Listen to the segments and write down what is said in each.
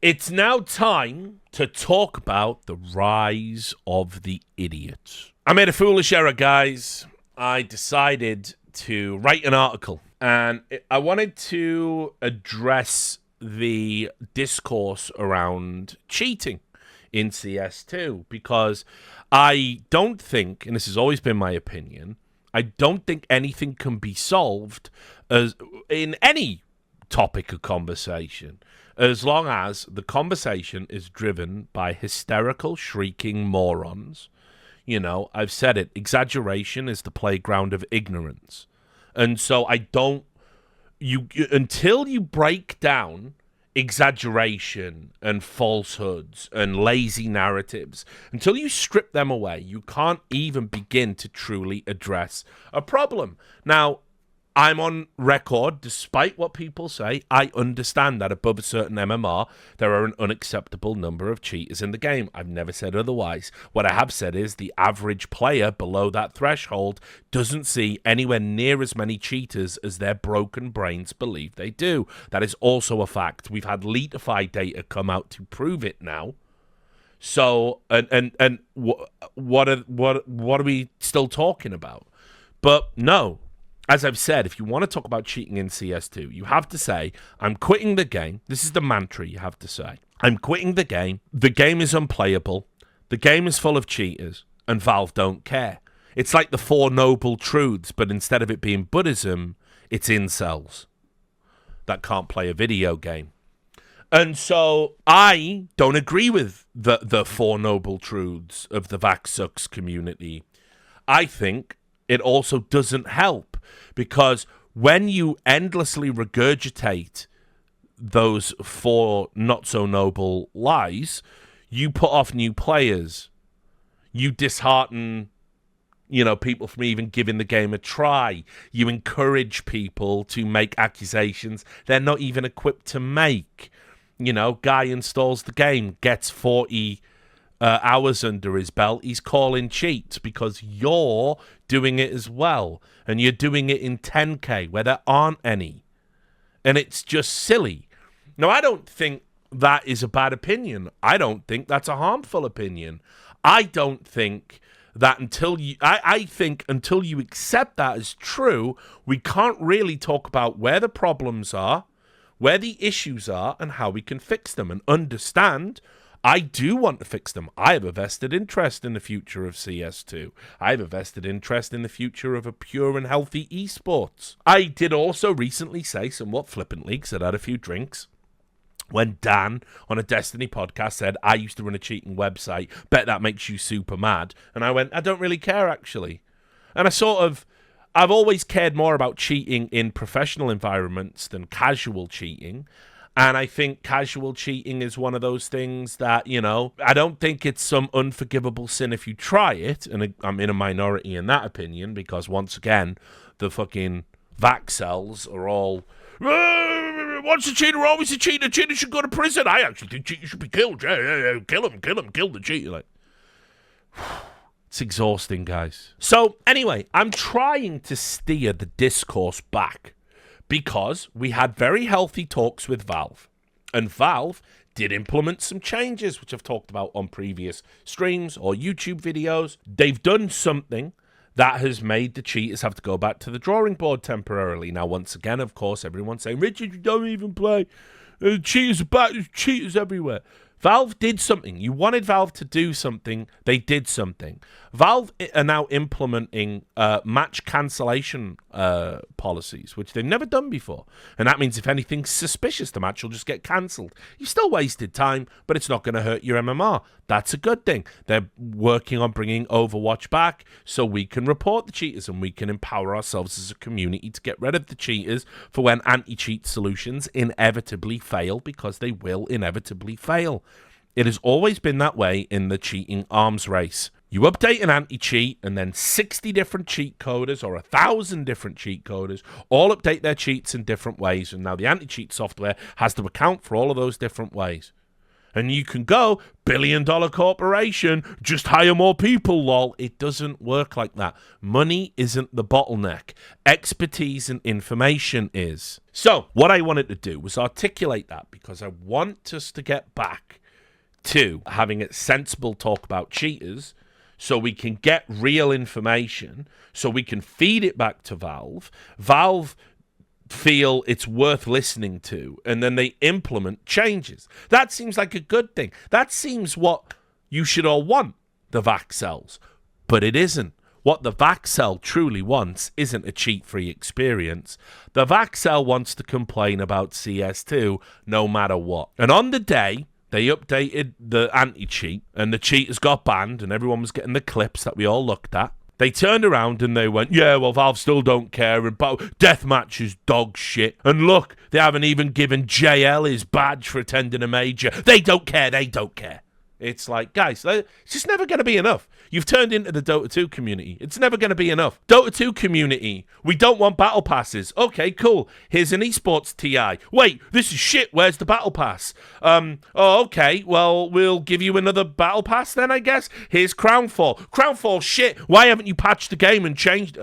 It's now time to talk about the rise of the idiot. I made a foolish error, guys. I decided to write an article, and I wanted to address the discourse around cheating in CS2 because I don't think, and this has always been my opinion, I don't think anything can be solved as in any topic of conversation as long as the conversation is driven by hysterical, shrieking morons. You know, I've said it, exaggeration is the playground of ignorance. And so I don't, until you break down exaggeration and falsehoods and lazy narratives, until you strip them away, you can't even begin to truly address a problem. Now, I'm on record, despite what people say, I understand that above a certain MMR, there are an unacceptable number of cheaters in the game. I've never said otherwise. What I have said is the average player below that threshold doesn't see anywhere near as many cheaters as their broken brains believe they do. That is also a fact. We've had Leetify data come out to prove it now. So, what are we still talking about? But no. As I've said, if you want to talk about cheating in CS2, you have to say, I'm quitting the game. This is the mantra you have to say. I'm quitting the game. The game is unplayable. The game is full of cheaters. And Valve don't care. It's like the Four Noble Truths, but instead of it being Buddhism, it's incels that can't play a video game. And so I don't agree with the Four Noble Truths of the Vax Sucks community. I think it also doesn't help. Because when you endlessly regurgitate those four not-so-noble lies, you put off new players. You dishearten, people from even giving the game a try. You encourage people to make accusations they're not even equipped to make. Guy installs the game, gets 40 hours under his belt, he's calling cheats because you're doing it as well. And you're doing it in 10K where there aren't any. And it's just silly. Now, I don't think that is a bad opinion. I don't think that's a harmful opinion. I don't think that I think until you accept that as true, we can't really talk about where the problems are, where the issues are, and how we can fix them and understand. I do want to fix them. I have a vested interest in the future of CS2. I have a vested interest in the future of a pure and healthy esports. I did also recently say, somewhat flippantly, because I'd had a few drinks, when Dan on a Destiny podcast said, I used to run a cheating website, bet that makes you super mad. And I went, I don't really care, actually. And I've always cared more about cheating in professional environments than casual cheating. And I think casual cheating is one of those things that, I don't think it's some unforgivable sin if you try it. And I'm in a minority in that opinion because, once again, the fucking Vaxels are all, once a cheater, always a cheater. Cheater should go to prison. I actually think cheaters should be killed. Yeah. Kill him, kill the cheater. Like, it's exhausting, guys. So, anyway, I'm trying to steer the discourse back. Because we had very healthy talks with Valve. And Valve did implement some changes, which I've talked about on previous streams or YouTube videos. They've done something that has made the cheaters have to go back to the drawing board temporarily. Now, once again, of course, everyone's saying, Richard, you don't even play. Cheaters are back. There's cheaters everywhere. Valve did something. You wanted Valve to do something. They did something. Valve are now implementing match cancellation policies, which they've never done before. And that means if anything's suspicious, the match will just get cancelled. You still wasted time, but it's not going to hurt your MMR. That's a good thing. They're working on bringing Overwatch back so we can report the cheaters and we can empower ourselves as a community to get rid of the cheaters for when anti-cheat solutions inevitably fail, because they will inevitably fail. It has always been that way in the cheating arms race. You update an anti-cheat and then 60 different cheat coders or 1,000 different cheat coders all update their cheats in different ways. And now the anti-cheat software has to account for all of those different ways. And you can go, billion-dollar corporation, just hire more people, lol. It doesn't work like that. Money isn't the bottleneck. Expertise and information is. So what I wanted to do was articulate that, because I want us to get back to having a sensible talk about cheaters, so we can get real information, so we can feed it back to Valve. Valve feel it's worth listening to, and then they implement changes. That seems like a good thing. That seems what you should all want, the Vaxels. But it isn't. What the Vaxel truly wants isn't a cheat-free experience. The Vaxel wants to complain about CS2 no matter what. And on the day they updated the anti-cheat and the cheaters got banned and everyone was getting the clips that we all looked at, they turned around and they went, yeah, well, Valve still don't care, and deathmatch is dog shit. And look, they haven't even given JL his badge for attending a major. They don't care, they don't care. It's like, guys, it's just never going to be enough. You've turned into the Dota 2 community. It's never going to be enough. Dota 2 community, we don't want battle passes. Okay, cool. Here's an esports TI. Wait, this is shit. Where's the battle pass? Oh, okay. Well, we'll give you another battle pass then, I guess. Here's Crownfall. Crownfall, shit. Why haven't you patched the game and changed?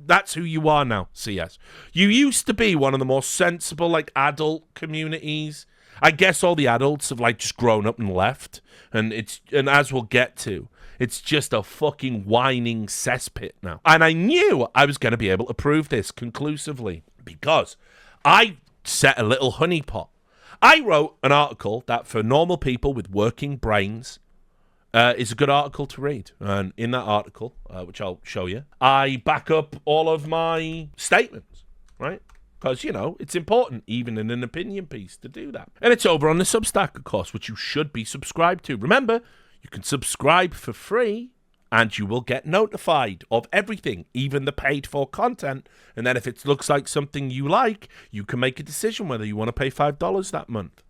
That's who you are now, CS. You used to be one of the more sensible, like, adult communities. I guess all the adults have, like, just grown up and left. And as we'll get to, it's just a fucking whining cesspit now. And I knew I was going to be able to prove this conclusively, because I set a little honeypot. I wrote an article that for normal people with working brains is a good article to read. And in that article, which I'll show you, I back up all of my statements, right? Because, you know, it's important, even in an opinion piece, to do that. And it's over on the Substack, of course, which you should be subscribed to. Remember, you can subscribe for free, and you will get notified of everything, even the paid-for content. And then if it looks like something you like, you can make a decision whether you want to pay $5 that month.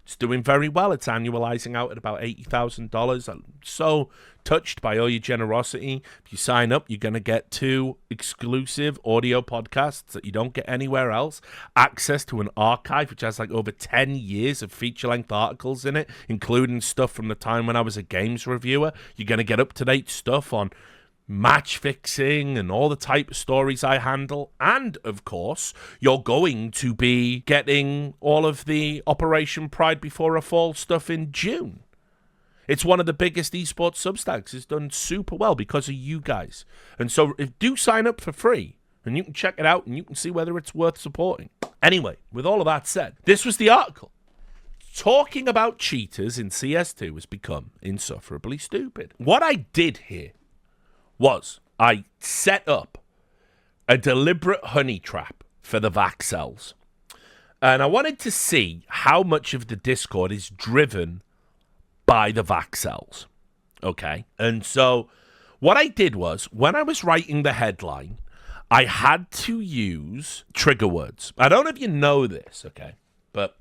It's doing very well. It's annualizing out at about $80,000. I'm so touched by all your generosity. If you sign up, you're going to get 2 exclusive audio podcasts that you don't get anywhere else. Access to an archive, which has like over 10 years of feature-length articles in it, including stuff from the time when I was a games reviewer. You're going to get up-to-date stuff on match fixing and all the type of stories I handle. And, of course, you're going to be getting all of the Operation Pride Before a Fall stuff in June. It's one of the biggest esports Substacks. It's done super well because of you guys. And so do sign up for free, and you can check it out, and you can see whether it's worth supporting. Anyway, with all of that said, this was the article. Talking about cheaters in CS2 has become insufferably stupid. What I did here was I set up a deliberate honey trap for the Vaxels. And I wanted to see how much of the Discord is driven by the Vaxels. Okay? And so what I did was, when I was writing the headline, I had to use trigger words. I don't know if you know this, okay? But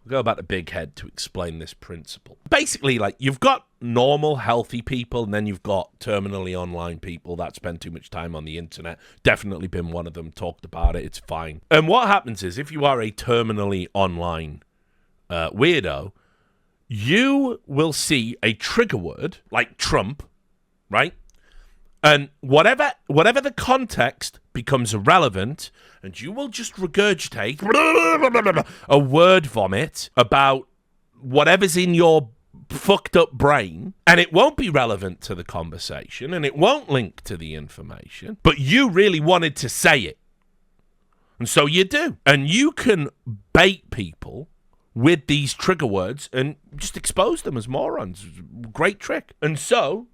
we'll go about the big head to explain this principle. Basically, like, you've got normal, healthy people, and then you've got terminally online people that spend too much time on the internet. Definitely been one of them, talked about it, it's fine. And what happens is, if you are a terminally online weirdo, you will see a trigger word, like Trump, right? And whatever the context becomes irrelevant, and you will just regurgitate a word vomit about whatever's in your fucked up brain, and it won't be relevant to the conversation, and it won't link to the information, but you really wanted to say it. And so you do. And you can bait people with these trigger words and just expose them as morons. Great trick. And so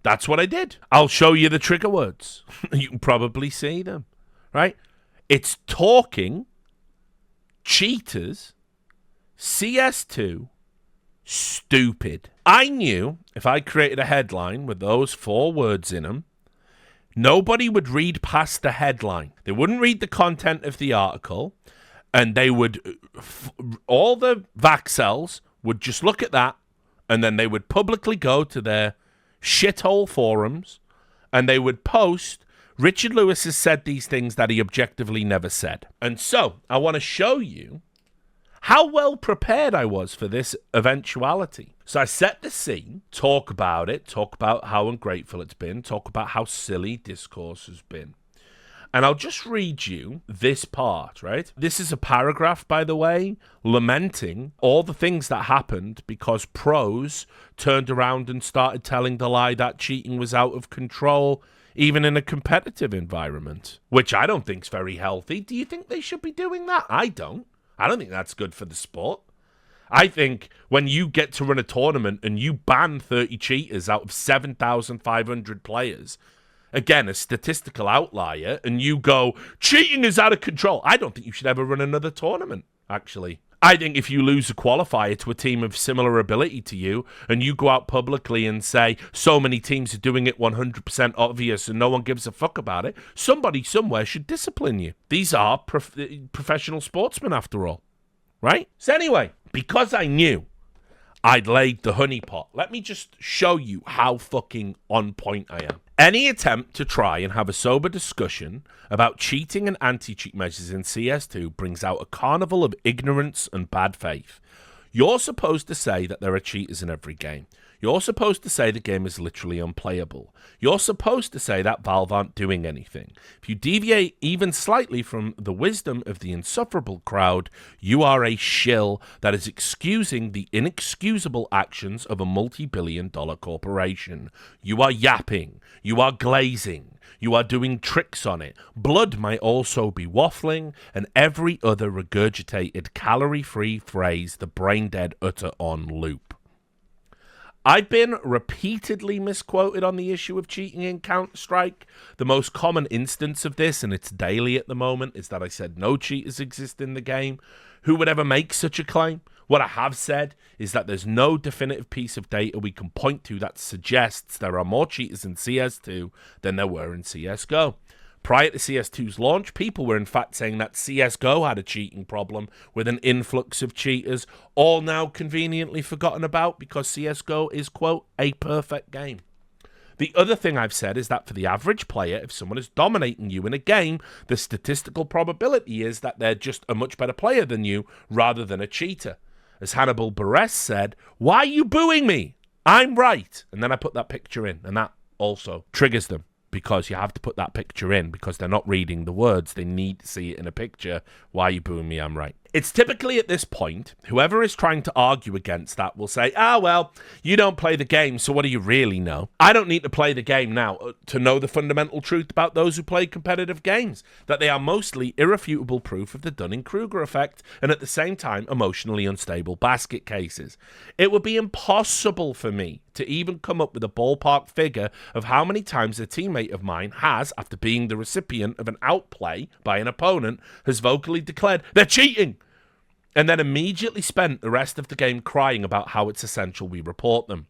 that's what I did. I'll show you the trigger words. You can probably see them, right? It's talking, cheaters, CS2, stupid. I knew if I created a headline with those 4 words in them, nobody would read past the headline. They wouldn't read the content of the article, and they would, all the Vaxels would just look at that, and then they would publicly go to their shithole forums, and they would post, Richard Lewis has said these things that he objectively never said. And so I want to show you how well prepared I was for this eventuality. So I set the scene, talk about it, talk about how ungrateful it's been, talk about how silly discourse has been. And I'll just read you this part, right? This is a paragraph, by the way, lamenting all the things that happened because pros turned around and started telling the lie that cheating was out of control, even in a competitive environment, which I don't think is very healthy. Do you think they should be doing that? I don't. I don't think that's good for the sport. I think when you get to run a tournament and you ban 30 cheaters out of 7,500 players, again, a statistical outlier, and you go, cheating is out of control. I don't think you should ever run another tournament, actually. I think if you lose a qualifier to a team of similar ability to you, and you go out publicly and say, so many teams are doing it 100% obvious and no one gives a fuck about it, somebody somewhere should discipline you. These are professional sportsmen, after all. Right? So anyway, because I knew I'd laid the honeypot, let me just show you how fucking on point I am. Any attempt to try and have a sober discussion about cheating and anti-cheat measures in CS2 brings out a carnival of ignorance and bad faith. You're supposed to say that there are cheaters in every game. You're supposed to say the game is literally unplayable. You're supposed to say that Valve aren't doing anything. If you deviate even slightly from the wisdom of the insufferable crowd, you are a shill that is excusing the inexcusable actions of a multi-billion-dollar corporation. You are yapping. You are glazing. You are doing tricks on it. Blood might also be waffling, and every other regurgitated calorie-free phrase the brain-dead utter on loop. I've been repeatedly misquoted on the issue of cheating in Counter-Strike. The most common instance of this, and it's daily at the moment, is that I said no cheaters exist in the game. Who would ever make such a claim? What I have said is that there's no definitive piece of data we can point to that suggests there are more cheaters in CS2 than there were in CSGO. Prior to CS2's launch, people were in fact saying that CSGO had a cheating problem with an influx of cheaters, all now conveniently forgotten about because CSGO is, quote, a perfect game. The other thing I've said is that for the average player, if someone is dominating you in a game, the statistical probability is that they're just a much better player than you rather than a cheater. As Hannibal Buress said, "Why are you booing me? I'm right." And then I put that picture in, and that also triggers them. Because you have to put that picture in because they're not reading the words. They need to see it in a picture. Why are you booing me? I'm right. It's typically at this point, whoever is trying to argue against that will say, well, you don't play the game, so what do you really know? I don't need to play the game now to know the fundamental truth about those who play competitive games, that they are mostly irrefutable proof of the Dunning-Kruger effect and at the same time emotionally unstable basket cases. It would be impossible for me to even come up with a ballpark figure of how many times a teammate of mine has, after being the recipient of an outplay by an opponent, has vocally declared, "They're cheating!" and then immediately spent the rest of the game crying about how it's essential we report them.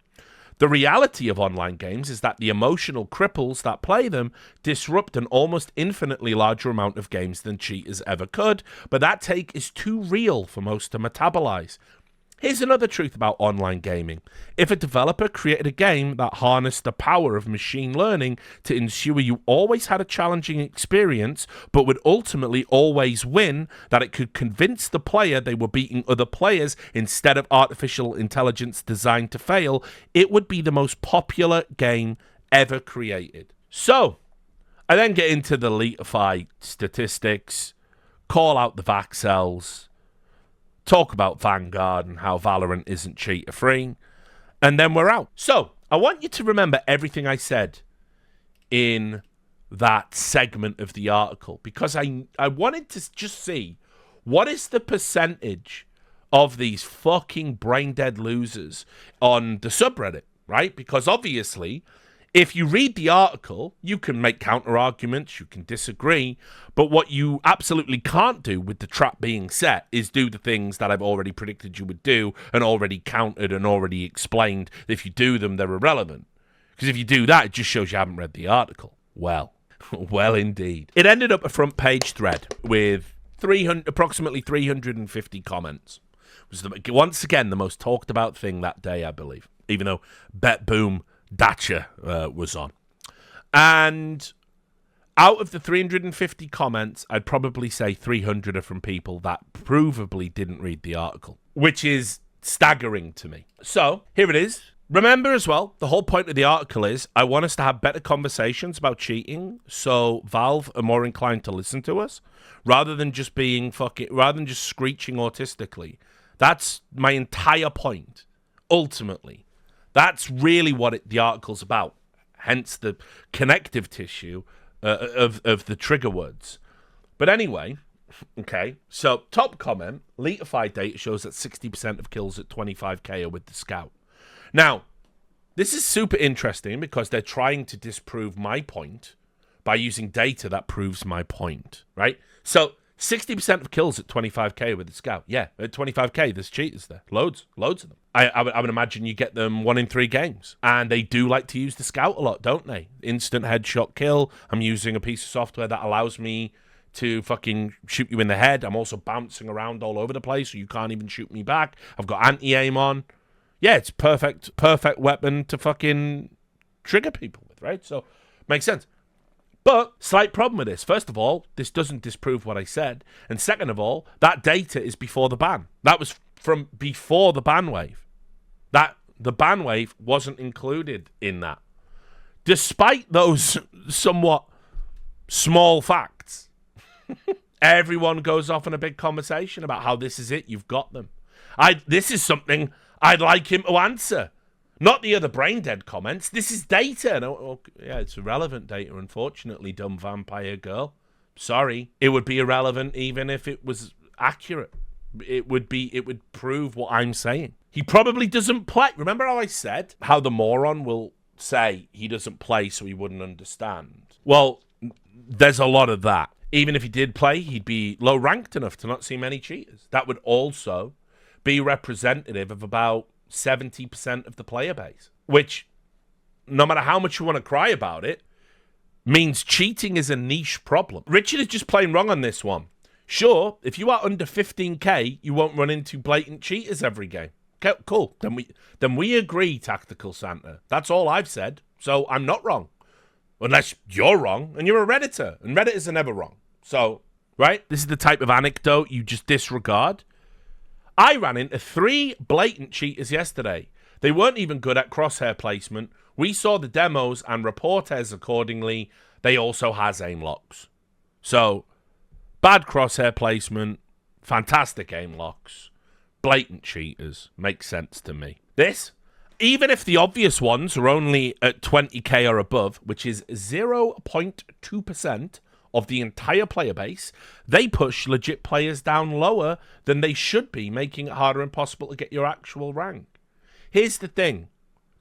The reality of online games is that the emotional cripples that play them disrupt an almost infinitely larger amount of games than cheaters ever could, but that take is too real for most to metabolize. Here's another truth about online gaming. If a developer created a game that harnessed the power of machine learning to ensure you always had a challenging experience, but would ultimately always win, that it could convince the player they were beating other players instead of artificial intelligence designed to fail, it would be the most popular game ever created. So, I then get into the Leatify statistics, call out the Vaxels, talk about Vanguard and how Valorant isn't cheater-free, and then we're out. So, I want you to remember everything I said in that segment of the article, because I wanted to just see what is the percentage of these fucking brain-dead losers on the subreddit, right? Because obviously, if you read the article, you can make counter-arguments, you can disagree, but what you absolutely can't do with the trap being set is do the things that I've already predicted you would do and already countered and already explained. If you do them, they're irrelevant. Because if you do that, it just shows you haven't read the article. Well, well indeed. It ended up a front page thread with approximately 350 comments. It was, once again, the most talked about thing that day, I believe, even though Bet Boom Dacha was on. And Out of the 350 comments, I'd probably say 300 are from people that provably didn't read the article, which is staggering to me. So, here it is. Remember as well, the whole point of the article is I want us to have better conversations about cheating, so Valve are more inclined to listen to us, rather than just screeching autistically. That's my entire point. Ultimately, that's really what the article's about. Hence the connective tissue of the trigger words. But anyway, okay. So top comment: Letified data shows that 60% of kills at 25k are with the scout. Now, this is super interesting because they're trying to disprove my point by using data that proves my point, right? So 60% of kills at 25k with the scout. Yeah, at 25k, there's cheaters there. Loads of them. I would imagine you get them 1 in 3 games. And they do like to use the scout a lot, don't they? Instant headshot kill. I'm using a piece of software that allows me to fucking shoot you in the head. I'm also bouncing around all over the place, so you can't even shoot me back. I've got anti-aim on. Yeah, it's perfect weapon to fucking trigger people with, right? So, makes sense. But, slight problem with this. First of all, this doesn't disprove what I said. And second of all, that data is before the ban. That was from before the ban wave. The ban wave wasn't included in that. Despite those somewhat small facts, everyone goes off in a big conversation about how this is it, you've got them. This is something I'd like him to answer. Not the other brain dead comments. This is data. No, yeah, it's irrelevant data, unfortunately, dumb vampire girl. Sorry. It would be irrelevant even if it was accurate. It would prove what I'm saying. He probably doesn't play. Remember how I said how the moron will say he doesn't play so he wouldn't understand? Well, there's a lot of that. Even if he did play, he'd be low ranked enough to not see many cheaters. That would also be representative of about 70% of the player base, which, no matter how much you want to cry about it, means cheating is a niche problem. Richard is just plain wrong on this one. Sure, if you are under 15k, you won't run into blatant cheaters every game. Okay, cool. Then we agree, Tactical Santa. That's all I've said, so I'm not wrong. Unless you're wrong, and you're a Redditor, and Redditors are never wrong. So, right? This is the type of anecdote you just disregard. I ran into 3 blatant cheaters yesterday. They weren't even good at crosshair placement. We saw the demos and reporters accordingly. They also has aim locks. So, bad crosshair placement, fantastic aim locks, blatant cheaters. Makes sense to me. This, even if the obvious ones are only at 20k or above, which is 0.2%, of the entire player base, they push legit players down lower than they should be, making it harder and impossible to get your actual rank. Here's the thing.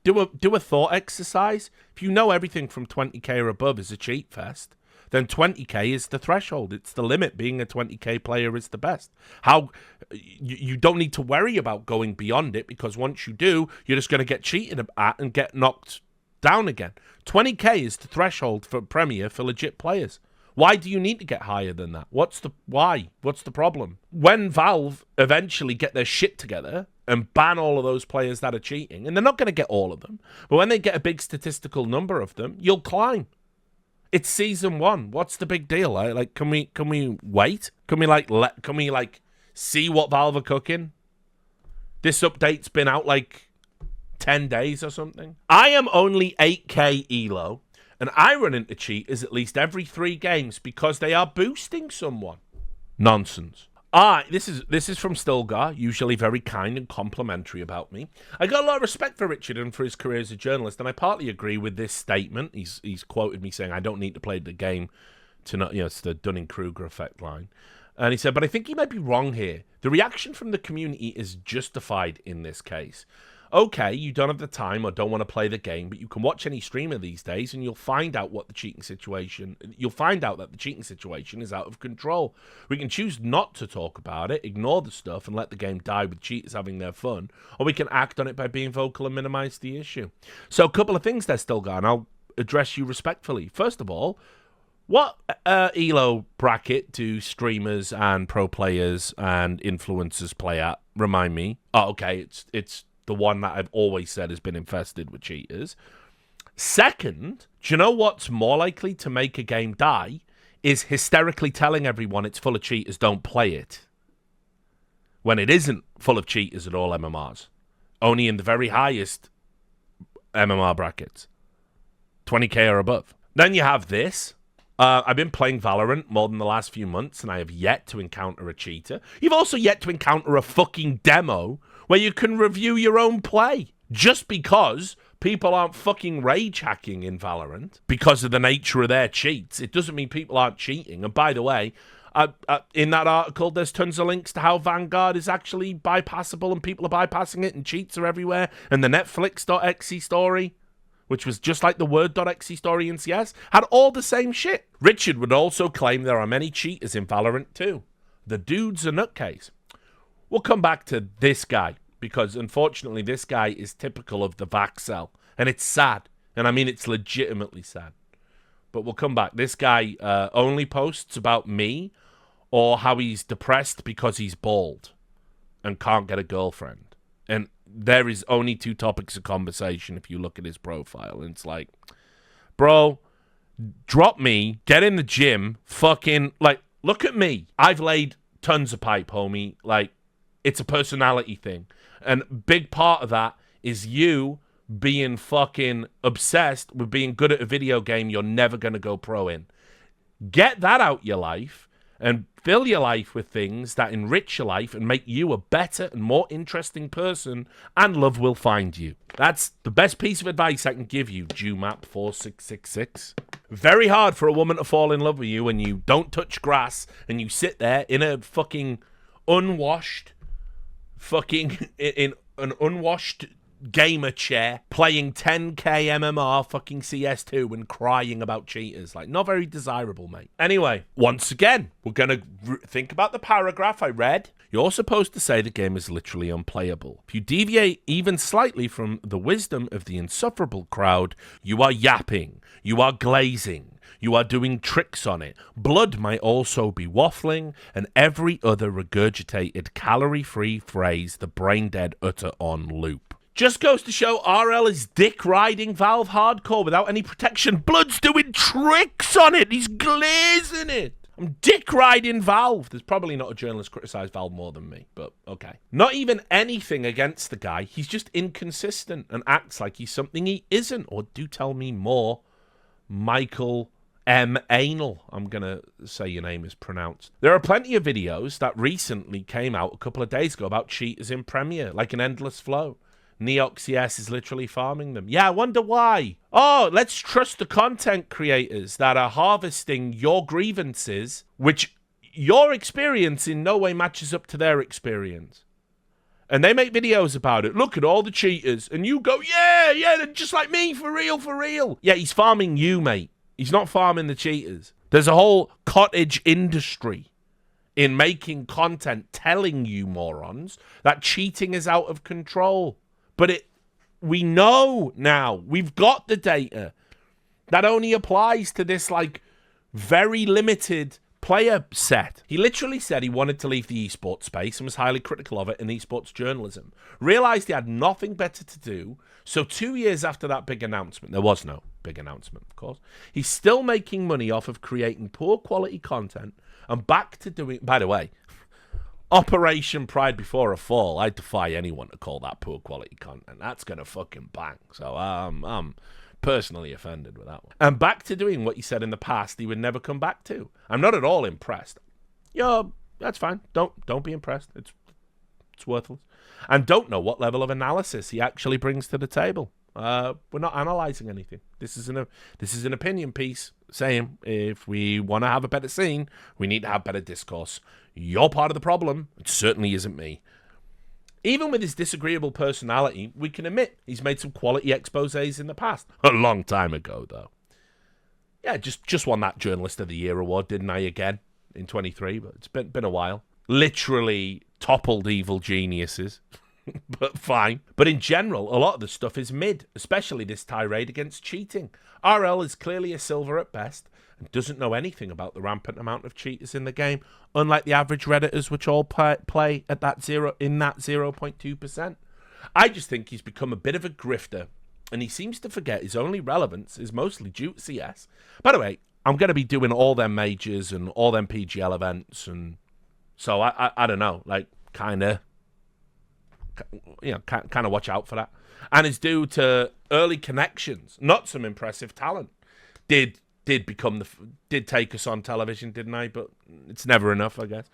Do a thought exercise. If you know everything from 20k or above is a cheat fest, then 20k is the threshold. It's the limit. Being a 20k player is the best. You don't need to worry about going beyond it, because once you do, you're just going to get cheated at and get knocked down again. 20k is the threshold for Premier for legit players. Why do you need to get higher than that? Why? What's the problem? When Valve eventually get their shit together and ban all of those players that are cheating, and they're not going to get all of them, but when they get a big statistical number of them, you'll climb. It's season 1. What's the big deal? Like, can we wait? Can we see what Valve are cooking? This update's been out like 10 days or something. I am only 8k elo. And I run into cheaters at least every 3 games because they are boosting someone. Nonsense. This is from Stilgar, usually very kind and complimentary about me. I got a lot of respect for Richard and for his career as a journalist, and I partly agree with this statement. He's quoted me saying, I don't need to play the game to not, it's the Dunning-Kruger effect line. And he said, but I think he might be wrong here. The reaction from the community is justified in this case. Okay, you don't have the time or don't want to play the game, but you can watch any streamer these days and you'll find out that the cheating situation is out of control. We can choose not to talk about it, ignore the stuff and let the game die with cheaters having their fun, or we can act on it by being vocal and minimize the issue. So a couple of things there, Stilgar, and I'll address you respectfully. First of all, what ELO bracket do streamers and pro players and influencers play at? Remind me. Oh, okay, it's the one that I've always said has been infested with cheaters. Second, Do you know what's more likely to make a game die? Is hysterically telling everyone it's full of cheaters, don't play it. When it isn't full of cheaters at all MMRs. Only in the very highest MMR brackets. 20k or above. Then you have this. I've been playing Valorant more than the last few months, and I have yet to encounter a cheater. You've also yet to encounter a fucking demo where you can review your own play. Just because people aren't fucking rage hacking in Valorant because of the nature of their cheats, it doesn't mean people aren't cheating. And by the way, in that article, there's tons of links to how Vanguard is actually bypassable and people are bypassing it and cheats are everywhere. And the Netflix.exe story, which was just like the Word.exe story in CS, had all the same shit. Richard would also claim there are many cheaters in Valorant too. The dude's a nutcase. We'll come back to this guy, because unfortunately this guy is typical of the Vaxel. And it's sad. And I mean, it's legitimately sad. But we'll come back. This guy only posts about me or how he's depressed because he's bald and can't get a girlfriend. And there is only 2 topics of conversation if you look at his profile. And it's like, bro, drop me, get in the gym, fucking, like, look at me. I've laid tons of pipe, homie. Like, it's a personality thing. And big part of that is you being fucking obsessed with being good at a video game you're never going to go pro in. Get that out your life and fill your life with things that enrich your life and make you a better and more interesting person, and love will find you. That's the best piece of advice I can give you, JewMap4666. Very hard for a woman to fall in love with you when you don't touch grass and you sit there in a fucking unwashed, in an unwashed gamer chair playing 10k MMR fucking CS2 and crying about cheaters. Like, not very desirable, mate. Anyway, once again, we're gonna think about the paragraph I read. You're supposed to say the game is literally unplayable. If you deviate even slightly from the wisdom of the insufferable crowd, you are yapping, you are glazing, you are doing tricks on it. Blood might also be waffling, and every other regurgitated calorie-free phrase the brain-dead utter on loop. Just goes to show RL is dick-riding Valve hardcore without any protection. Blood's doing tricks on it. He's glazing it. I'm dick-riding Valve. There's probably not a journalist criticize Valve more than me, but okay. Not even anything against the guy. He's just inconsistent and acts like he's something he isn't. Or do tell me more. Michael M. Anal, I'm going to say your name is pronounced. There are plenty of videos that recently came out a couple of days ago about cheaters in Premiere, like an endless flow. NeoxCS is literally farming them. Yeah, I wonder why. Oh, let's trust the content creators that are harvesting your grievances, which your experience in no way matches up to their experience. And they make videos about it. Look at all the cheaters. And you go, yeah, they're just like me, for real, for real. Yeah, he's farming you, mate. He's not farming the cheaters. There's a whole cottage industry in making content telling you morons that cheating is out of control. But we know now, we've got the data that only applies to this, like, very limited player set. He literally said he wanted to leave the esports space and was highly critical of it in esports journalism. Realized he had nothing better to do, so 2 years after that big announcement, there was no big announcement, of course, he's still making money off of creating poor quality content and back to doing, by the way, Operation Pride Before a Fall, I defy anyone to call that poor quality content. That's going to fucking bang. So I'm personally offended with that one. And back to doing what he said in the past he would never come back to. I'm not at all impressed. Yo, that's fine. Don't be impressed. It's worthless. And don't know what level of analysis he actually brings to the table. We're not analysing anything. This is an opinion piece saying if we want to have a better scene, we need to have better discourse. You're part of the problem. It certainly isn't me. Even with his disagreeable personality, we can admit he's made some quality exposés in the past. A long time ago, though. Yeah, just won that Journalist of the Year award, didn't I, again, in 23, but it's been a while. Literally toppled evil geniuses. But fine. But in general, a lot of the stuff is mid, especially this tirade against cheating. RL is clearly a silver at best and doesn't know anything about the rampant amount of cheaters in the game, unlike the average Redditors, which all play at that 0.2%. I just think he's become a bit of a grifter And he seems to forget his only relevance is mostly due to CS. By the way, I'm going to be doing all them majors and all them PGL events. And so I don't know, like kind of watch out for that. And it's due to early connections, not some impressive talent. Did take us on television, didn't I? But it's never enough, I guess.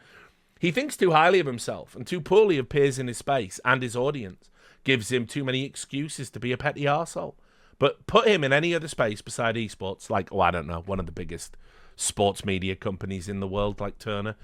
He thinks too highly of himself and too poorly of peers in his space and his audience. Gives him too many excuses to be a petty arsehole. But put him in any other space beside esports, like, I don't know, one of the biggest sports media companies in the world, like Turner,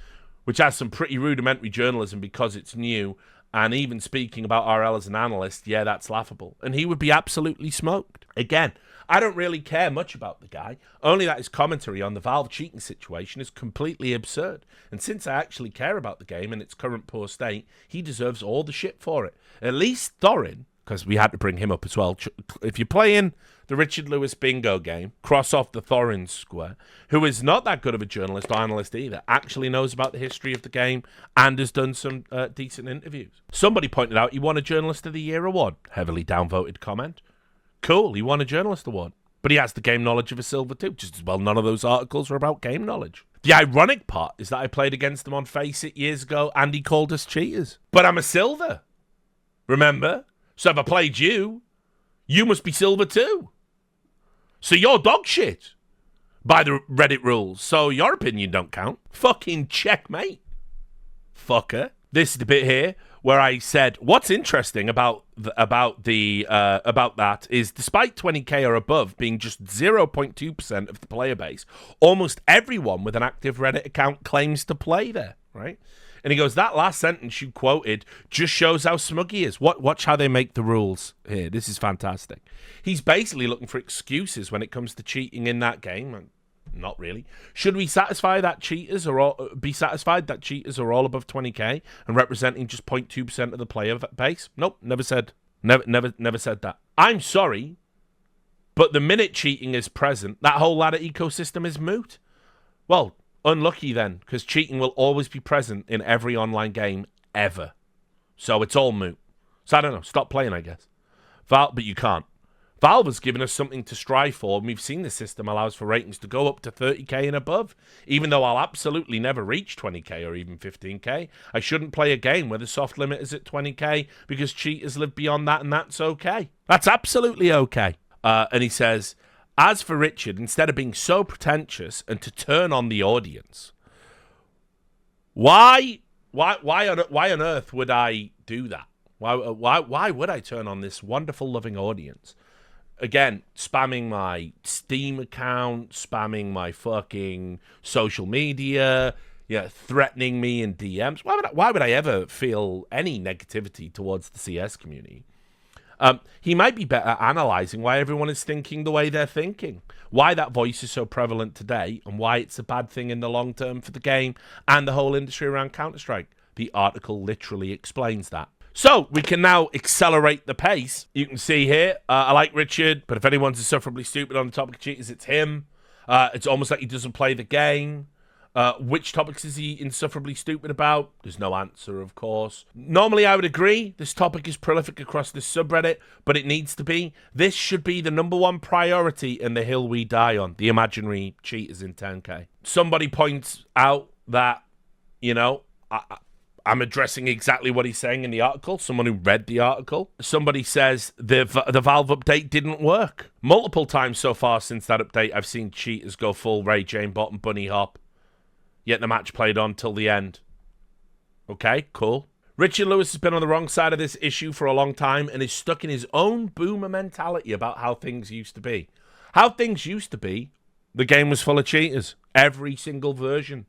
which has some pretty rudimentary journalism because it's new, and even speaking about RL as an analyst, yeah, that's laughable. And he would be absolutely smoked. Again, I don't really care much about the guy, only that his commentary on the Valve cheating situation is completely absurd. And since I actually care about the game and its current poor state, he deserves all the shit for it. At least Thorin, because we had to bring him up as well. If you're playing the Richard Lewis bingo game, cross off the Thorin square, who is not that good of a journalist or analyst either, actually knows about the history of the game and has done some decent interviews. Somebody pointed out he won a Journalist of the Year award. Heavily downvoted comment. Cool, he won a Journalist award. But he has the game knowledge of a silver too. Just as well none of those articles are about game knowledge. The ironic part is that I played against him on Face It years ago and he called us cheaters. But I'm a silver. Remember? So if I played you, you must be silver too. So you're dog shit by the Reddit rules. So your opinion don't count. Fucking checkmate. Fucker. This is the bit here where I said, what's interesting about that is despite 20k or above being just 0.2% of the player base, almost everyone with an active Reddit account claims to play there, right? And he goes, that last sentence you quoted just shows how smug he is. Watch how they make the rules here. This is fantastic. He's basically looking for excuses when it comes to cheating in that game. Not really. Should we be satisfied that cheaters are all above 20k and representing just 0.2% of the player base? Nope, never said that. I'm sorry, but the minute cheating is present, that whole ladder ecosystem is moot. Well, unlucky then, because cheating will always be present in every online game ever. So it's all moot. So I don't know, stop playing, I guess. But you can't. Valve has given us something to strive for, and we've seen the system allows for ratings to go up to 30k and above. Even though I'll absolutely never reach 20k or even 15k, I shouldn't play a game where the soft limit is at 20k because cheaters live beyond that, and that's okay. That's absolutely okay. And he says, as for Richard, instead of being so pretentious and to turn on the audience, why on earth would I do that? Why would I turn on this wonderful, loving audience? Again, spamming my Steam account, spamming my fucking social media, threatening me in DMs. Why would I ever feel any negativity towards the CS community? He might be better analysing why everyone is thinking the way they're thinking, why that voice is so prevalent today, and why it's a bad thing in the long term for the game and the whole industry around Counter-Strike. The article literally explains that. So, we can now accelerate the pace. You can see here, I like Richard, but if anyone's insufferably stupid on the topic of cheaters, it's him. It's almost like he doesn't play the game. Which topics is he insufferably stupid about? There's no answer, of course. Normally, I would agree. This topic is prolific across this subreddit, but it needs to be. This should be the #1 priority in the hill we die on, the imaginary cheaters in 10k. Somebody points out that, I'm addressing exactly what he's saying in the article. Someone who read the article. Somebody says the Valve update didn't work. Multiple times so far since that update, I've seen cheaters go full Ray Jane bot and bunny hop. Yet the match played on till the end. Okay, cool. Richard Lewis has been on the wrong side of this issue for a long time and is stuck in his own boomer mentality about how things used to be. How things used to be, the game was full of cheaters. Every single version.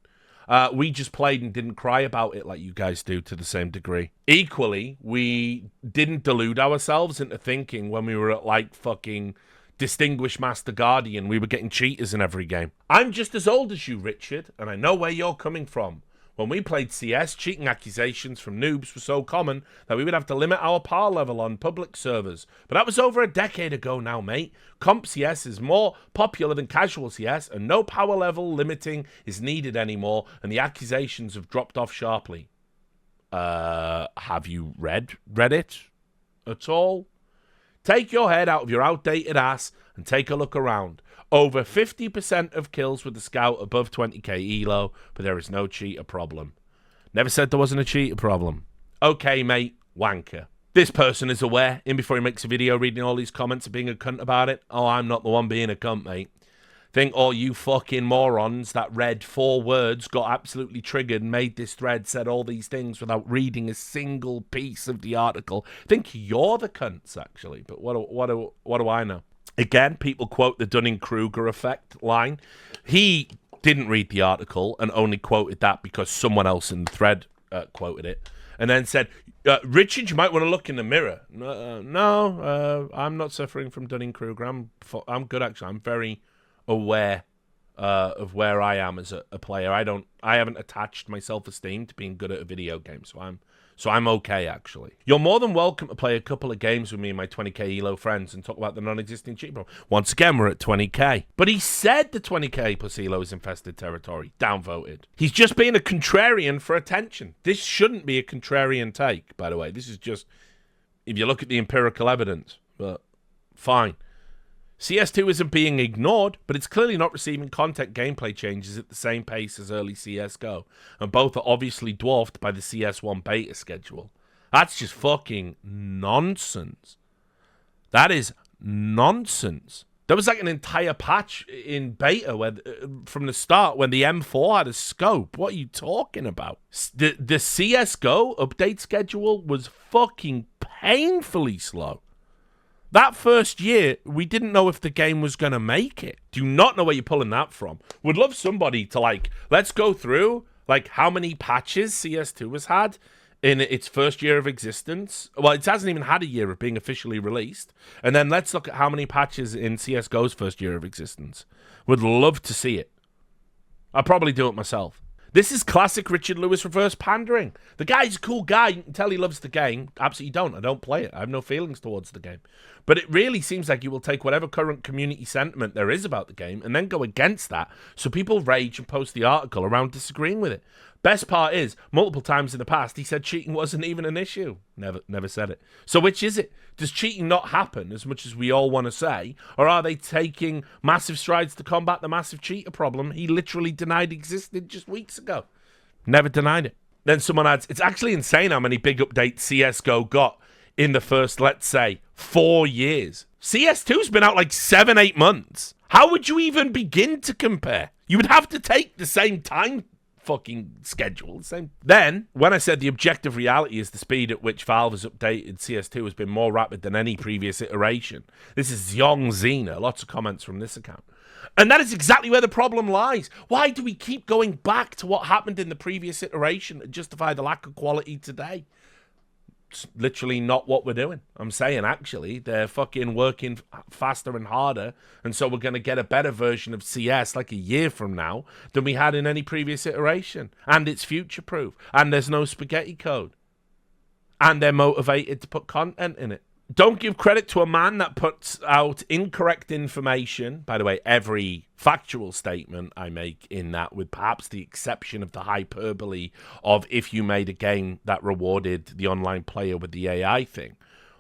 We just played and didn't cry about it like you guys do to the same degree. Equally, we didn't delude ourselves into thinking when we were at like fucking Distinguished Master Guardian, we were getting cheaters in every game. I'm just as old as you, Richard, and I know where you're coming from. When we played CS, cheating accusations from noobs were so common that we would have to limit our power level on public servers. But that was over a decade ago now, mate. Comp CS is more popular than casual CS, and no power level limiting is needed anymore, and the accusations have dropped off sharply. Have you read Reddit at all? Take your head out of your outdated ass and take a look around. Over 50% of kills with the scout above 20k elo, but there is no cheater problem. Never said there wasn't a cheater problem. Okay, mate, wanker. This person is aware, in before he makes a video reading all these comments and being a cunt about it. Oh, I'm not the one being a cunt, mate. Think all you fucking morons that read 4 words, got absolutely triggered, made this thread, said all these things without reading a single piece of the article. Think you're the cunts, actually. But what do I know? Again, people quote the Dunning-Kruger effect line. He didn't read the article and only quoted that because someone else in the thread quoted it. And then said, Richard, you might want to look in the mirror. No, I'm not suffering from Dunning-Kruger. I'm good, actually. I'm very aware of where I am as a player. I haven't attached my self-esteem to being good at a video game, so I'm okay, actually. You're more than welcome to play a couple of games with me and my 20k elo friends and talk about the non-existing cheat problem. Once again, we're at 20k. But he said the 20k plus elo is infested territory. Downvoted. He's just being a contrarian for attention. This shouldn't be a contrarian take, by the way. This is just, if you look at the empirical evidence, but fine. CS2 isn't being ignored, but it's clearly not receiving content gameplay changes at the same pace as early CSGO, and both are obviously dwarfed by the CS1 beta schedule. That's just fucking nonsense. That is nonsense. There was like an entire patch in beta where, from the start when the M4 had a scope. What are you talking about? The CSGO update schedule was fucking painfully slow. That first year, we didn't know if the game was going to make it. Do not know where you're pulling that from. Would love somebody to, like, let's go through, like, how many patches CS2 has had in its first year of existence. Well, it hasn't even had a year of being officially released. And then let's look at how many patches in CSGO's first year of existence. Would love to see it. I'll probably do it myself. This is classic Richard Lewis reverse pandering. The guy's a cool guy. You can tell he loves the game. Absolutely don't. I don't play it. I have no feelings towards the game. But it really seems like you will take whatever current community sentiment there is about the game and then go against that so people rage and post the article around disagreeing with it. Best part is, multiple times in the past, he said cheating wasn't even an issue. Never said it. So which is it? Does cheating not happen as much as we all want to say? Or are they taking massive strides to combat the massive cheater problem he literally denied existed just weeks ago? Never denied it. Then someone adds, it's actually insane how many big updates CSGO got in the first, let's say, 4 years. CS2's been out like 7-8 months. How would you even begin to compare? You would have to take the same time fucking schedule. Then, when I said the objective reality is the speed at which Valve has updated CS2 has been more rapid than any previous iteration. This is Zyong Zena. Lots of comments from this account. And that is exactly where the problem lies. Why do we keep going back to what happened in the previous iteration to justify the lack of quality today? It's literally not what we're doing. I'm saying, actually, they're fucking working faster and harder, and so we're going to get a better version of CS like a year from now than we had in any previous iteration. And it's future-proof. And there's no spaghetti code. And they're motivated to put content in it. Don't give credit to a man that puts out incorrect information. By the way, every factual statement I make in that, with perhaps the exception of the hyperbole of if you made a game that rewarded the online player with the AI thing.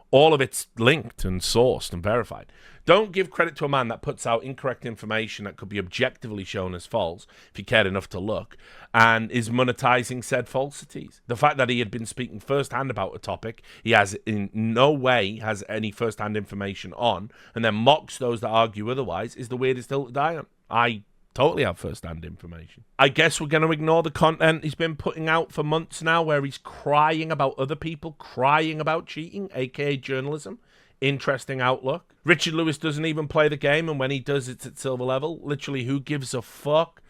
All of it's linked and sourced and verified. Don't give credit to a man that puts out incorrect information that could be objectively shown as false, if you cared enough to look, and is monetizing said falsities. The fact that he had been speaking firsthand about a topic he has in no way has any firsthand information on, and then mocks those that argue otherwise, is the weirdest hill to die on. I totally have first-hand information. I guess we're going to ignore the content he's been putting out for months now, where he's crying about other people, crying about cheating, aka journalism. Interesting outlook. Richard Lewis doesn't even play the game, and when he does, it's at silver level. Literally, who gives a fuck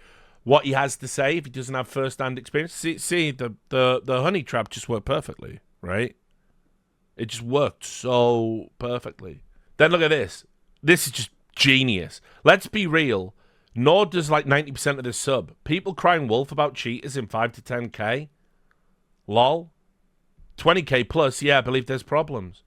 what he has to say if he doesn't have first-hand experience? See, the Honeytrap just worked perfectly, right? It just worked so perfectly. Then look at this. This is just genius. Let's be real. Nor does like 90% of this sub. People crying wolf about cheaters in 5 to 10k. Lol. 20k plus, yeah, I believe there's problems.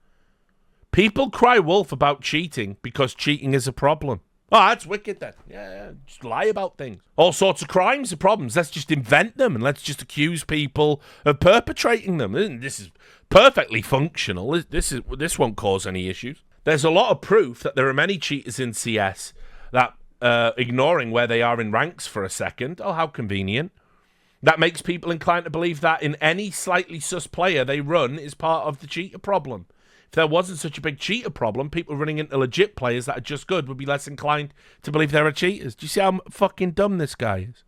People cry wolf about cheating because cheating is a problem. Oh, that's wicked then. Yeah, just lie about things. All sorts of crimes are problems. Let's just invent them and let's just accuse people of perpetrating them. This is perfectly functional. This won't cause any issues. There's a lot of proof that there are many cheaters in CS that, ignoring where they are in ranks for a second, oh, how convenient, that makes people inclined to believe that in any slightly sus player they run is part of the cheater problem. If there wasn't such a big cheater problem, people running into legit players that are just good would be less inclined to believe there are cheaters. Do you see how fucking dumb this guy is?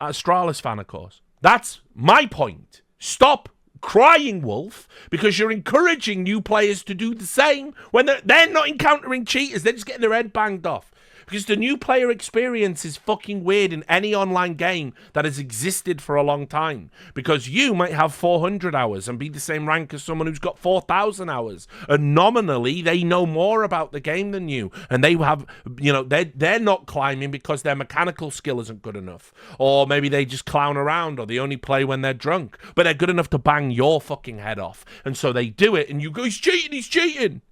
Astralis fan, of course. That's my point. Stop crying wolf, because you're encouraging new players to do the same when they're not encountering cheaters. They're just getting their head banged off. Because the new player experience is fucking weird in any online game that has existed for a long time. Because you might have 400 hours and be the same rank as someone who's got 4,000 hours. And nominally, they know more about the game than you. And they have, you know, they're not climbing because their mechanical skill isn't good enough. Or maybe they just clown around, or they only play when they're drunk. But they're good enough to bang your fucking head off. And so they do it, and you go, he's cheating, he's cheating.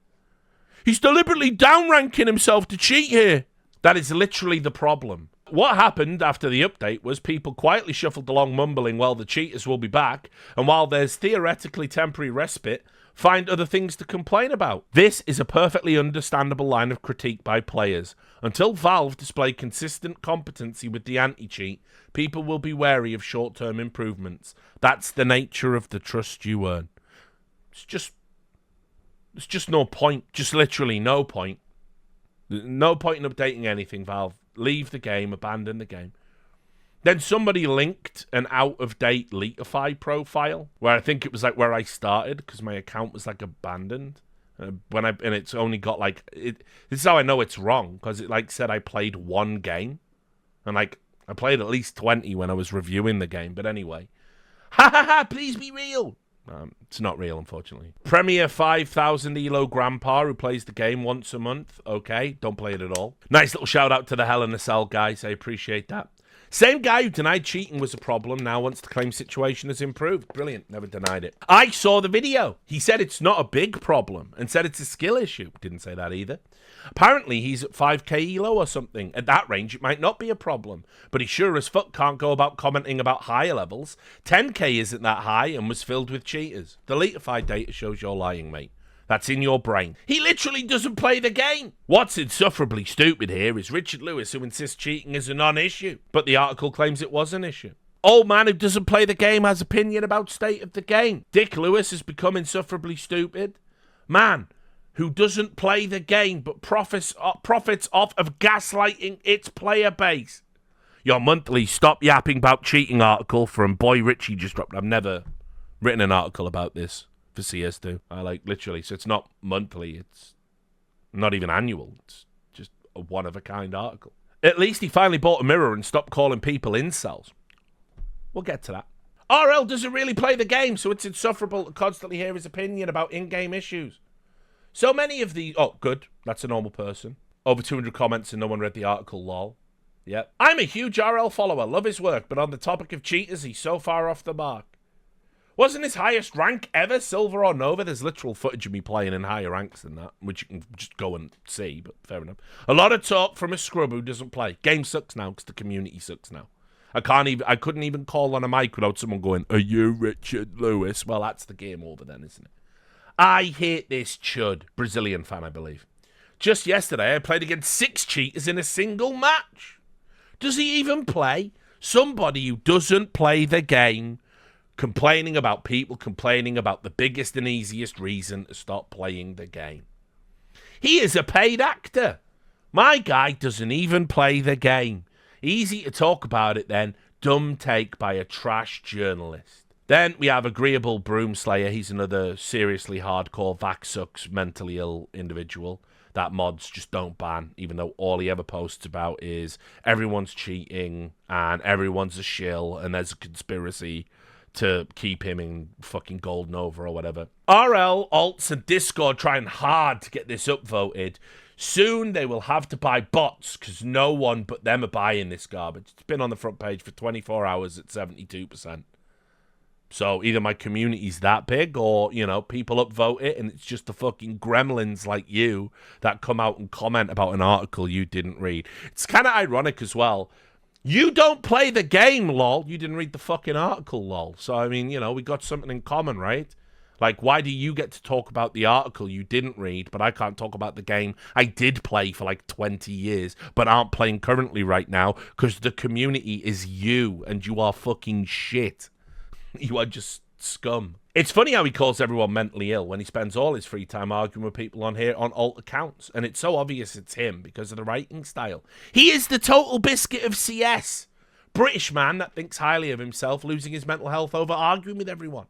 He's deliberately downranking himself to cheat here. That is literally the problem. What happened after the update was people quietly shuffled along mumbling, well, the cheaters will be back, and while there's theoretically temporary respite, find other things to complain about. This is a perfectly understandable line of critique by players. Until Valve display consistent competency with the anti-cheat, people will be wary of short-term improvements. That's the nature of the trust you earn. It's just no point. Just literally no point. No point in updating anything, Valve. Leave the game, abandon the game. Then somebody linked an out-of-date Leetify profile, where I think it was like where I started, because my account was like abandoned. And it's only got like this is how I know it's wrong, because it like said I played one game, and like I played at least 20 when I was reviewing the game. But anyway, ha ha ha! Please be real. It's not real, unfortunately. Premier 5,000 Elo Grandpa, who plays the game once a month. Okay, don't play it at all. Nice little shout out to the Hell in a Cell guys. I appreciate that. Same guy who denied cheating was a problem now wants to claim situation has improved. Brilliant. Never denied it. I saw the video. He said it's not a big problem and said it's a skill issue. Didn't say that either. Apparently, he's at 5k elo or something. At that range, it might not be a problem. But he sure as fuck can't go about commenting about higher levels. 10k isn't that high and was filled with cheaters. The Leetify data shows you're lying, mate. That's in your brain. He literally doesn't play the game. What's insufferably stupid here is Richard Lewis, who insists cheating is a non-issue. But the article claims it was an issue. Old man who doesn't play the game has opinion about state of the game. Dick Lewis has become insufferably stupid. Man who doesn't play the game but profits off of gaslighting its player base. Your monthly stop yapping about cheating article from Boy Richie just dropped. I've never written an article about this for CS2. I like literally, so it's not monthly, it's not even annual. It's just a one-of-a-kind article. At least he finally bought a mirror and stopped calling people incels. We'll get to that. RL doesn't really play the game, so it's insufferable to constantly hear his opinion about in-game issues. So many of the... Oh, good. That's a normal person. Over 200 comments and no one read the article, lol. Yep. I'm a huge RL follower. Love his work, but on the topic of cheaters, he's so far off the mark. Wasn't his highest rank ever Silver or Nova? There's literal footage of me playing in higher ranks than that, which you can just go and see, but fair enough. A lot of talk from a scrub who doesn't play. Game sucks now because the community sucks now. I couldn't even call on a mic without someone going, "Are you Richard Lewis?" Well, that's the game over then, isn't it? I hate this chud. Brazilian fan, I believe. Just yesterday, I played against 6 cheaters in a single match. Does he even play? Somebody who doesn't play the game complaining about people complaining about the biggest and easiest reason to stop playing the game. He is a paid actor. My guy doesn't even play the game. Easy to talk about it then. Dumb take by a trash journalist. Then we have Agreeable Broomslayer. He's another seriously hardcore vax sucks mentally ill individual that mods just don't ban, even though all he ever posts about is everyone's cheating and everyone's a shill and there's a conspiracy to keep him in fucking Gold Nova or whatever. RL, Alts, and Discord trying hard to get this upvoted. Soon they will have to buy bots because no one but them are buying this garbage. It's been on the front page for 24 hours at 72%. So either my community's that big or, you know, people upvote it and it's just the fucking gremlins like you that come out and comment about an article you didn't read. It's kind of ironic as well. You don't play the game, lol. You didn't read the fucking article, lol. So, I mean, you know, we got something in common, right? Like, why do you get to talk about the article you didn't read, but I can't talk about the game I did play for like 20 years, but aren't playing currently right now, because the community is you, and you are fucking shit. You are just scum. It's funny how he calls everyone mentally ill when he spends all his free time arguing with people on here on alt accounts, and it's so obvious it's him because of the writing style. He is the total biscuit of CS. British man that thinks highly of himself, losing his mental health over arguing with everyone.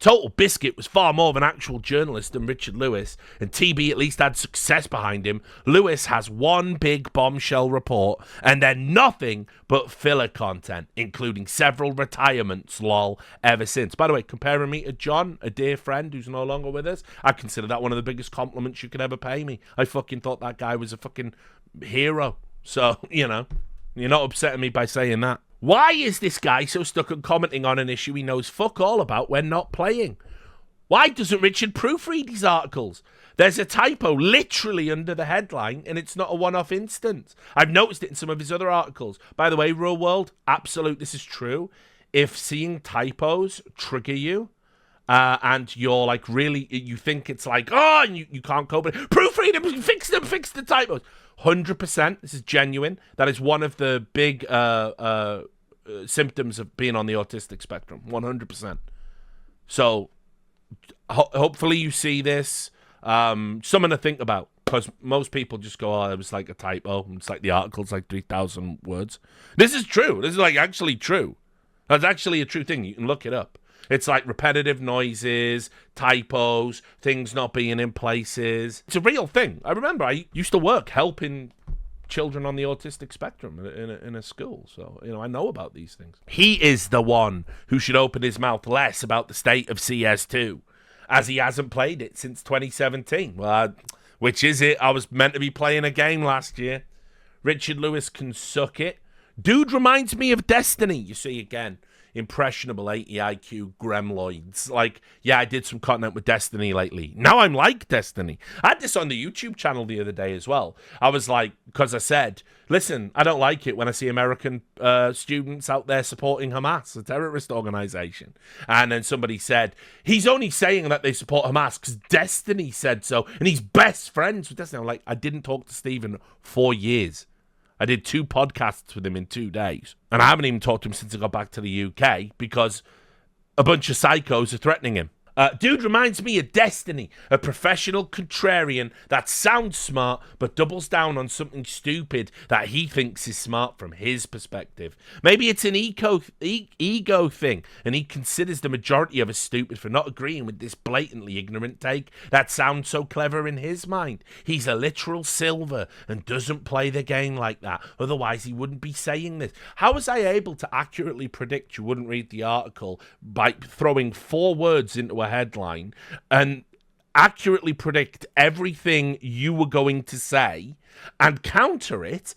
Total Biscuit was far more of an actual journalist than Richard Lewis, and TB at least had success behind him. Lewis has one big bombshell report, and then nothing but filler content, including several retirements, lol, ever since. By the way, comparing me to John, a dear friend who's no longer with us, I consider that one of the biggest compliments you could ever pay me. I fucking thought that guy was a fucking hero. So, you know, you're not upsetting me by saying that. Why is this guy so stuck on commenting on an issue he knows fuck all about when not playing? Why doesn't Richard proofread his articles? There's a typo literally under the headline, and it's not a one-off instance. I've noticed it in some of his other articles. By the way, real world, absolute, this is true. If seeing typos trigger you, and you're like really, you think it's like, oh, and you can't cope with it, proofread them, fix the typos. 100%, this is genuine. That is one of the big symptoms of being on the autistic spectrum. 100%. So hopefully you see this. Something to think about, because most people just go, oh, it was like a typo. It's like the article's like 3,000 words. This is true. This is like actually true. That's actually a true thing. You can look it up. It's like repetitive noises, typos, things not being in places. It's a real thing. I remember I used to work helping children on the autistic spectrum in a school. So, you know, I know about these things. He is the one who should open his mouth less about the state of CS2, as he hasn't played it since 2017. Well, which is it? I was meant to be playing a game last year. Richard Lewis can suck it. Dude reminds me of Destiny, you see again. Impressionable 80 IQ gremloids. Like, yeah, I did some content with Destiny lately. Now I'm like Destiny. I had this on the YouTube channel the other day as well. I was like, because I said, listen, I don't like it when I see American students out there supporting Hamas, a terrorist organization. And then somebody said, he's only saying that they support Hamas because Destiny said so, and he's best friends with Destiny. I'm like, I didn't talk to Steven for years. I did 2 podcasts with him in 2 days. And I haven't even talked to him since I got back to the UK because a bunch of psychos are threatening him. Dude reminds me of Destiny, a professional contrarian that sounds smart but doubles down on something stupid that he thinks is smart from his perspective. Maybe it's an ego thing, and he considers the majority of us stupid for not agreeing with this blatantly ignorant take that sounds so clever in his mind. He's a literal silver and doesn't play the game like that. Otherwise, he wouldn't be saying this. How was I able to accurately predict you wouldn't read the article by throwing 4 words into a headline and accurately predict everything you were going to say and counter it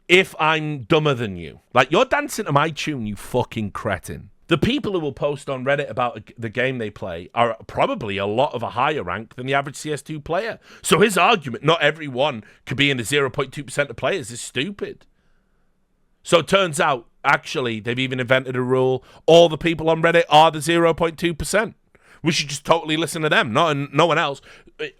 if I'm dumber than you? Like, you're dancing to my tune, you fucking cretin. The people who will post on Reddit about the game they play are probably a lot of a higher rank than the average CS2 player. So his argument, not everyone could be in the 0.2% of players, is stupid. So it turns out, actually, they've even invented a rule. All the people on Reddit are the 0.2%. We should just totally listen to them, no one else.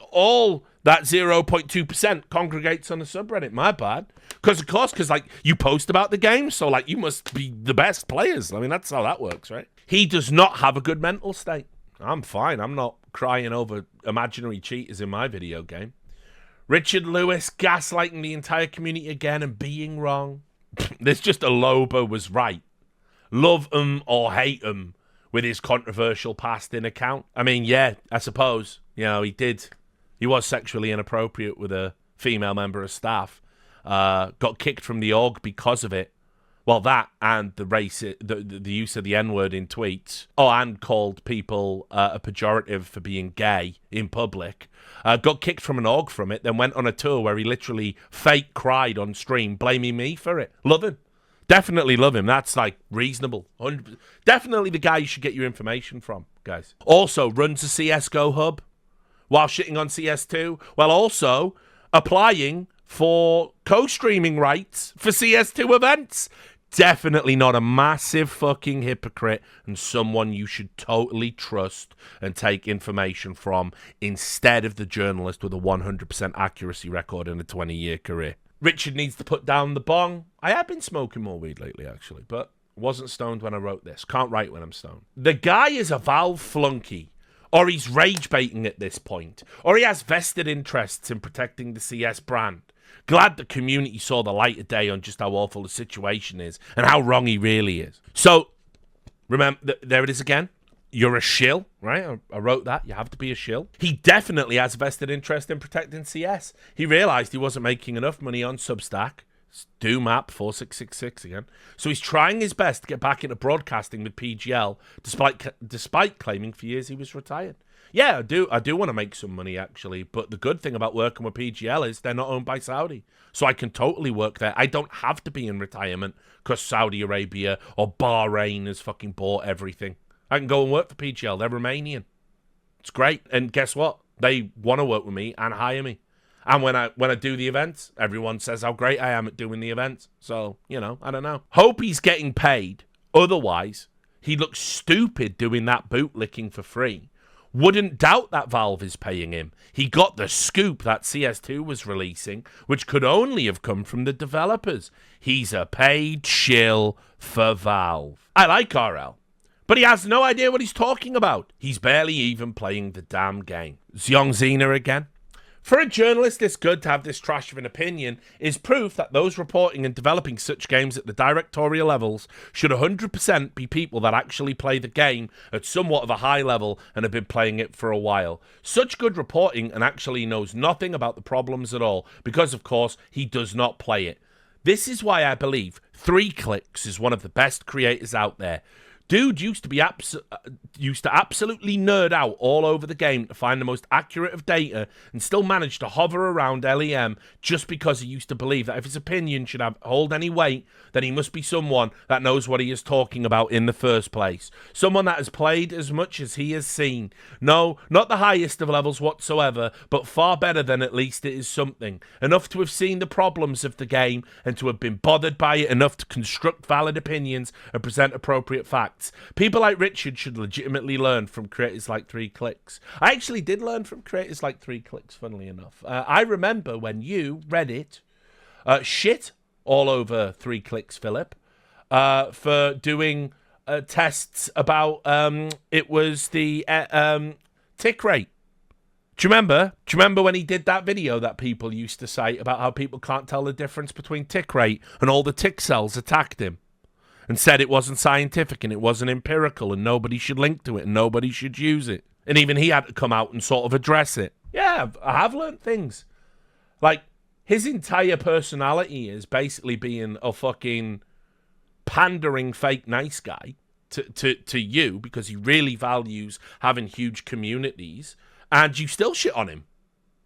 All that 0.2% congregates on the subreddit. My bad. Because, like, you post about the game, so, like, you must be the best players. I mean, that's how that works, right? He does not have a good mental state. I'm fine. I'm not crying over imaginary cheaters in my video game. Richard Lewis gaslighting the entire community again and being wrong. There's just a Lobo was right. Love him or hate him with his controversial past in account. I mean, yeah, I suppose, you know, he was sexually inappropriate with a female member of staff. Got kicked from the org because of it. Well, that and the use of the N-word in tweets. Oh, and called people a pejorative for being gay in public. Got kicked from an org from it, then went on a tour where he literally fake cried on stream, blaming me for it. Love him. Definitely love him. That's, like, reasonable. 100%. Definitely the guy you should get your information from, guys. Also, runs a CSGO hub while shitting on CS2, while also applying for co-streaming rights for CS2 events. definitely not a massive fucking hypocrite and someone you should totally trust and take information from instead of the journalist with a 100% accuracy record in a 20-year career. Richard needs to put down the bong. I have been smoking more weed lately, actually, but wasn't stoned when I wrote this. Can't write when I'm stoned. The guy is a Valve flunky, or he's rage baiting at this point, or he has vested interests in protecting the CS brand. Glad the community saw the light of day on just how awful the situation is and how wrong he really is. So, remember, there it is again. You're a shill, right? I wrote that. You have to be a shill. He definitely has a vested interest in protecting CS. He realized he wasn't making enough money on Substack. Do map 4666 again. So he's trying his best to get back into broadcasting with PGL, despite claiming for years he was retired. Yeah, I do want to make some money, actually. But the good thing about working with PGL is they're not owned by Saudi. So I can totally work there. I don't have to be in retirement because Saudi Arabia or Bahrain has fucking bought everything. I can go and work for PGL. They're Romanian. It's great. And guess what? They want to work with me and hire me. And when I do the events, everyone says how great I am at doing the events. So, you know, I don't know. Hope he's getting paid. Otherwise, he looks stupid doing that bootlicking for free. Wouldn't doubt that Valve is paying him. He got the scoop that CS2 was releasing, which could only have come from the developers. He's a paid shill for Valve. I like RL, but he has no idea what he's talking about. He's barely even playing the damn game. Zyong Zena again. For a journalist this good to have this trash of an opinion is proof that those reporting and developing such games at the directorial levels should 100% be people that actually play the game at somewhat of a high level and have been playing it for a while. Such good reporting and actually knows nothing about the problems at all because, of course, he does not play it. This is why I believe 3 Clicks is one of the best creators out there. Dude used to absolutely nerd out all over the game to find the most accurate of data and still managed to hover around LEM just because he used to believe that if his opinion should hold any weight, then he must be someone that knows what he is talking about in the first place. Someone that has played as much as he has seen. No, not the highest of levels whatsoever, but far better than at least it is something. Enough to have seen the problems of the game and to have been bothered by it enough to construct valid opinions and present appropriate facts. People like Richard should legitimately learn from creators like 3 Clicks. I actually did learn from creators like 3 Clicks, funnily enough. I remember when you, Reddit, shit all over 3 Clicks, Philip, for doing tests about, it was the tick rate. Do you remember? Do you remember when he did that video that people used to cite about how people can't tell the difference between tick rate and all the tick cells attacked him? And said it wasn't scientific and it wasn't empirical and nobody should link to it and nobody should use it. And even he had to come out and sort of address it. Yeah, I have learned things. Like, his entire personality is basically being a fucking pandering fake nice guy to you because he really values having huge communities and you still shit on him.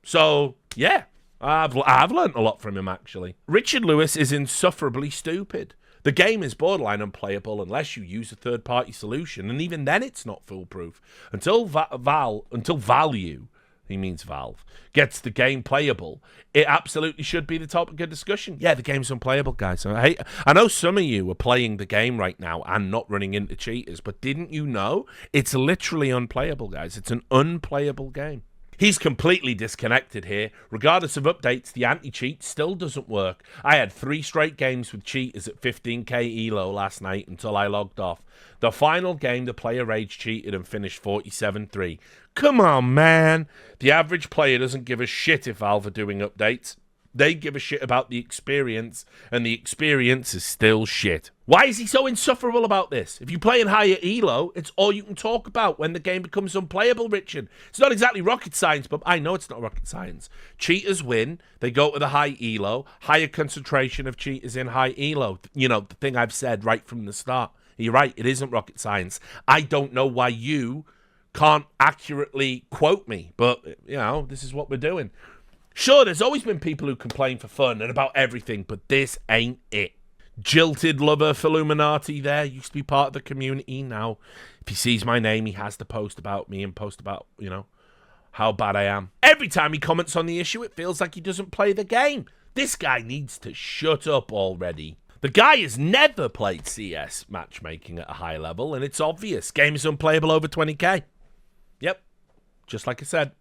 So, yeah, I've learned a lot from him, actually. Richard Lewis is insufferably stupid. The game is borderline unplayable unless you use a third-party solution, and even then it's not foolproof. Until Value, he means Valve, gets the game playable, it absolutely should be the topic of discussion. Yeah, the game's unplayable, guys. I know some of you are playing the game right now and not running into cheaters, but didn't you know? It's literally unplayable, guys. It's an unplayable game. He's completely disconnected here. Regardless of updates, the anti-cheat still doesn't work. I had 3 straight games with cheaters at 15k elo last night until I logged off. The final game, the player rage cheated and finished 47-3. Come on, man. The average player doesn't give a shit if Valve are doing updates. They give a shit about the experience, and the experience is still shit. Why is he so insufferable about this? If you play in higher elo, it's all you can talk about when the game becomes unplayable, Richard. It's not exactly rocket science, but I know it's not rocket science. Cheaters win. They go to the high elo. Higher concentration of cheaters in high elo. You know, the thing I've said right from the start. You're right, it isn't rocket science. I don't know why you can't accurately quote me, but, you know, this is what we're doing. Sure, there's always been people who complain for fun and about everything, but this ain't it. Jilted lover for Illuminati there, used to be part of the community. Now, if he sees my name, he has to post about me and post about, you know, how bad I am. Every time he comments on the issue, it feels like he doesn't play the game. This guy needs to shut up already. The guy has never played CS matchmaking at a high level, and it's obvious. Game is unplayable over 20k. Yep, just like I said.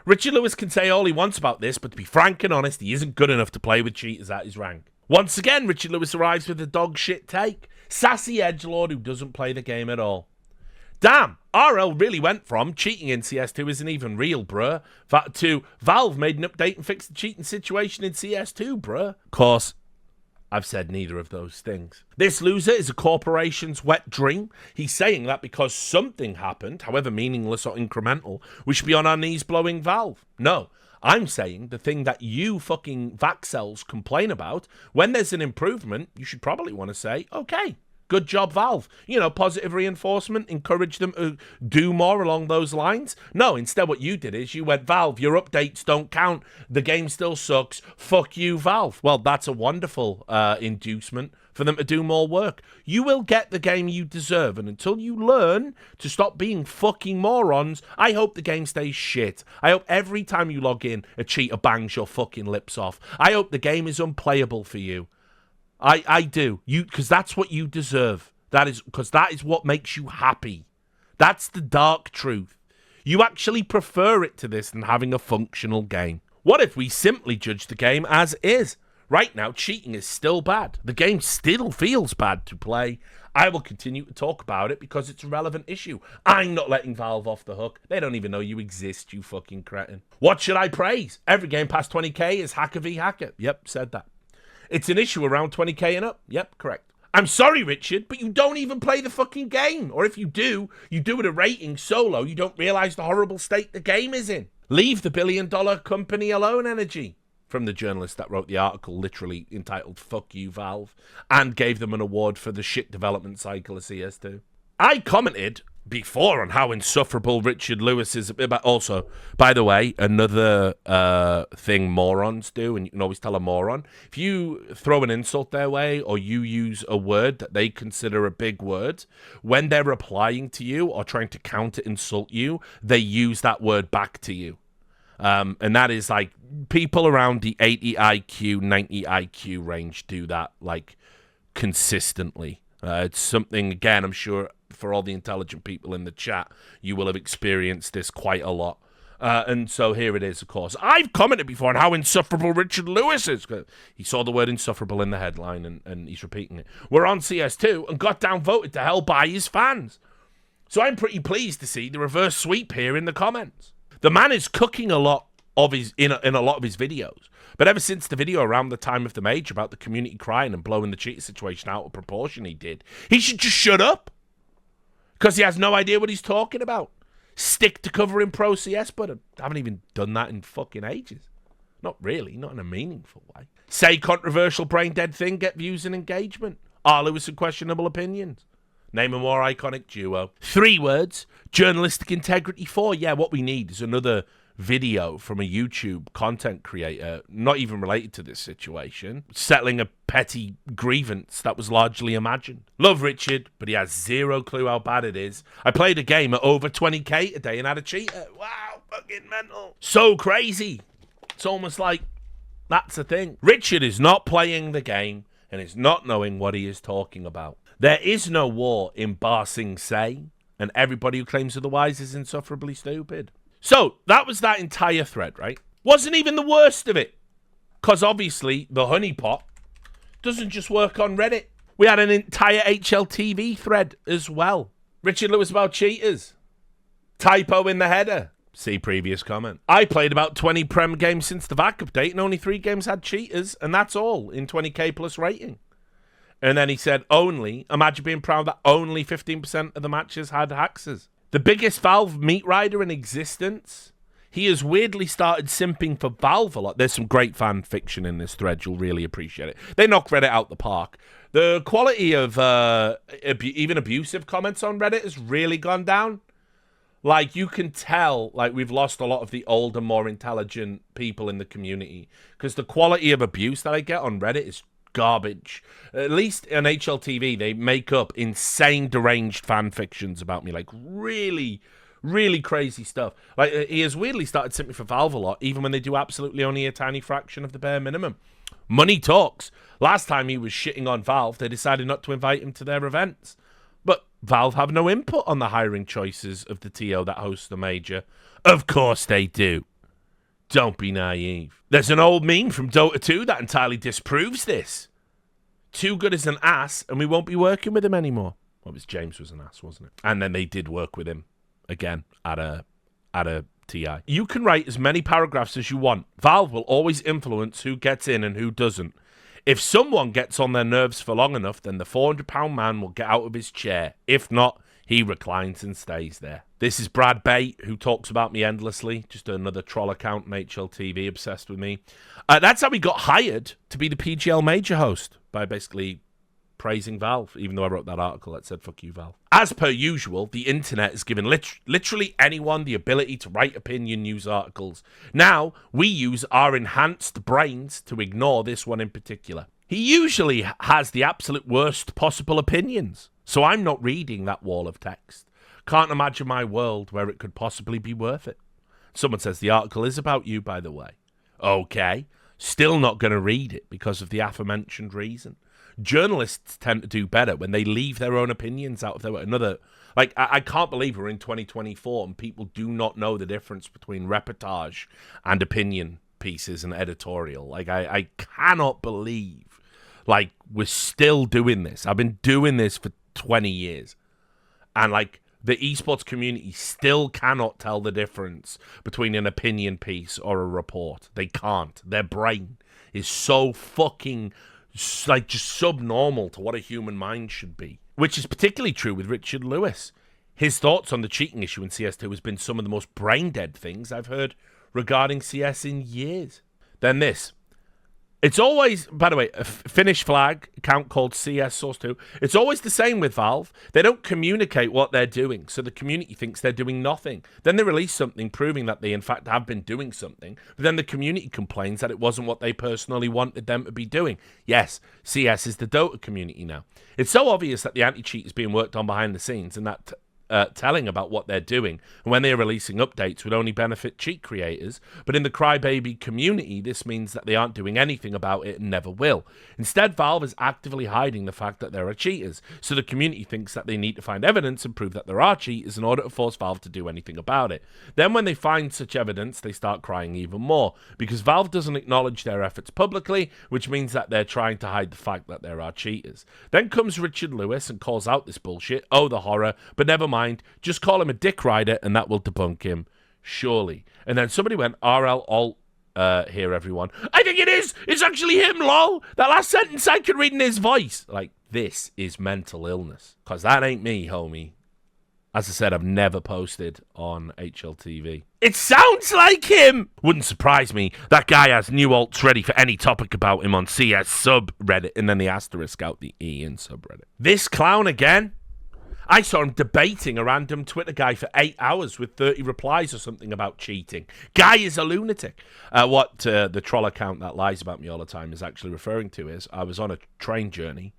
Richard Lewis can say all he wants about this, but to be frank and honest, he isn't good enough to play with cheaters at his rank. Once again, Richard Lewis arrives with a dog shit take. Sassy edgelord who doesn't play the game at all. Damn, RL really went from cheating in CS2 isn't even real, bruh, to Valve made an update and fixed the cheating situation in CS2, bruh. Of course, I've said neither of those things. This loser is a corporation's wet dream. He's saying that because something happened, however meaningless or incremental, we should be on our knees blowing Valve. No, I'm saying the thing that you fucking Vaxels complain about, when there's an improvement, you should probably want to say, okay, good job, Valve. You know, positive reinforcement, encourage them to do more along those lines. No, instead what you did is you went, Valve, your updates don't count. The game still sucks. Fuck you, Valve. Well, that's a wonderful inducement for them to do more work. You will get the game you deserve, and until you learn to stop being fucking morons, I hope the game stays shit. I hope every time you log in, a cheater bangs your fucking lips off. I hope the game is unplayable for you. I do. Because that's what you deserve. Because that is what makes you happy. That's the dark truth. You actually prefer it to this than having a functional game. What if we simply judge the game as is? Right now, cheating is still bad. The game still feels bad to play. I will continue to talk about it because it's a relevant issue. I'm not letting Valve off the hook. They don't even know you exist, you fucking cretin. What should I praise? Every game past 20k is hacker v hacker. Yep, said that. It's an issue around 20k and up. Yep, correct. I'm sorry, Richard, but you don't even play the fucking game. Or if you do it a rating solo. You don't realize the horrible state the game is in. Leave the billion-dollar company alone, energy. From the journalist that wrote the article, literally entitled Fuck You, Valve, and gave them an award for the shit development cycle of CS2. I commented before on how insufferable Richard Lewis is. But also, by the way, another thing morons do, and you can always tell a moron, if you throw an insult their way or you use a word that they consider a big word, when they're replying to you or trying to counter insult you, they use that word back to you. And that is like people around the 80 IQ, 90 IQ range do that like consistently. It's something, again, I'm sure for all the intelligent people in the chat, you will have experienced this quite a lot. And so here it is, of course. I've commented before on how insufferable Richard Lewis is. He saw the word insufferable in the headline and he's repeating it. We're on CS2 and got downvoted to hell by his fans. So I'm pretty pleased to see the reverse sweep here in the comments. The man is cooking a lot of his in a lot of his videos. But ever since the video around the time of the major about the community crying and blowing the cheater situation out of proportion he did, he should just shut up. Because he has no idea what he's talking about. Stick to covering pro CS, but I haven't even done that in fucking ages. Not really, not in a meaningful way. Say controversial brain dead thing, get views and engagement. R. Lewis and questionable opinions. Name a more iconic duo. 3 words, journalistic integrity. 4, yeah, what we need is another video from a YouTube content creator, not even related to this situation, settling a petty grievance that was largely imagined. Love Richard, but he has zero clue how bad it is. I played a game at over 20k today and had a cheater. Wow, fucking mental. So crazy. It's almost like that's a thing. Richard is not playing the game and is not knowing what he is talking about. There is no war in Ba Sing Se, and everybody who claims otherwise is insufferably stupid. So, that was that entire thread, right? Wasn't even the worst of it. Because obviously, the honeypot doesn't just work on Reddit. We had an entire HLTV thread as well. Richard Lewis about cheaters. Typo in the header. See previous comment. I played about 20 Prem games since the VAC update, and only 3 games had cheaters, and that's all in 20k plus rating. And then he said, imagine being proud that only 15% of the matches had haxers. The biggest Valve meat rider in existence. He has weirdly started simping for Valve a lot. There's some great fan fiction in this thread. You'll really appreciate it. They knock Reddit out the park. The quality of even abusive comments on Reddit has really gone down. Like, you can tell, like, we've lost a lot of the older, more intelligent people in the community. Because the quality of abuse that I get on Reddit is garbage. At least on HLTV, they make up insane deranged fan fictions about me, like really, really crazy stuff. Like, he has weirdly started simping for Valve a lot, even when they do absolutely only a tiny fraction of the bare minimum. Money talks. Last time he was shitting on Valve, they decided not to invite him to their events. But Valve have no input on the hiring choices of the TO that hosts the major. Of course they do. Don't be naive. There's an old meme from Dota 2 that entirely disproves this. Too good as an ass, and we won't be working with him anymore. Well, it was James was an ass, wasn't it? And then they did work with him again at a TI. You can write as many paragraphs as you want. Valve will always influence who gets in and who doesn't. If someone gets on their nerves for long enough, then the 400-pound man will get out of his chair. If not, he reclines and stays there. This is Brad Bate, who talks about me endlessly. Just another troll account on HLTV, obsessed with me. That's how he got hired to be the PGL Major host, by basically praising Valve, even though I wrote that article that said, fuck you, Valve. As per usual, the internet has given literally anyone the ability to write opinion news articles. Now, we use our enhanced brains to ignore this one in particular. He usually has the absolute worst possible opinions, so I'm not reading that wall of text. Can't imagine my world where it could possibly be worth it. Someone says the article is about you, by the way. Okay, still not going to read it because of the aforementioned reason. Journalists tend to do better when they leave their own opinions out of their another. Like, I can't believe we're in 2024 and people do not know the difference between reportage and opinion pieces and editorial. Like, I cannot believe, like, we're still doing this. I've been doing this for 20 years. And, like, the esports community still cannot tell the difference between an opinion piece or a report. They can't. Their brain is so fucking, like, just subnormal to what a human mind should be. Which is particularly true with Richard Lewis. His thoughts on the cheating issue in CS2 has been some of the most brain-dead things I've heard regarding CS in years. Then this. It's always, by the way, a Finnish flag account called CS Source 2. It's always the same with Valve. They don't communicate what they're doing, so the community thinks they're doing nothing. Then they release something proving that they, in fact, have been doing something, but then the community complains that it wasn't what they personally wanted them to be doing. Yes, CS is the Dota community now. It's so obvious that the anti-cheat is being worked on behind the scenes, and that telling about what they're doing and when they're releasing updates would only benefit cheat creators, but in the crybaby community this means that they aren't doing anything about it and never will. Instead, Valve is actively hiding the fact that there are cheaters, so the community thinks that they need to find evidence and prove that there are cheaters in order to force Valve to do anything about it. Then when they find such evidence, they start crying even more, because Valve doesn't acknowledge their efforts publicly, which means that they're trying to hide the fact that there are cheaters. Then comes Richard Lewis and calls out this bullshit. Oh, the horror, but never mind. Just call him a dick rider and that will debunk him, surely. And then somebody went, RL alt here, everyone. I think it is. It's actually him, lol. That last sentence I could read in his voice. Like, this is mental illness. Because that ain't me, homie. As I said, I've never posted on HLTV. It sounds like him! Wouldn't surprise me. That guy has new alts ready for any topic about him on CS subreddit. And then the asterisk out the E in subreddit. This clown again? I saw him debating a random Twitter guy for 8 hours with 30 replies or something about cheating. Guy is a lunatic. What the troll account that lies about me all the time is actually referring to is I was on a train journey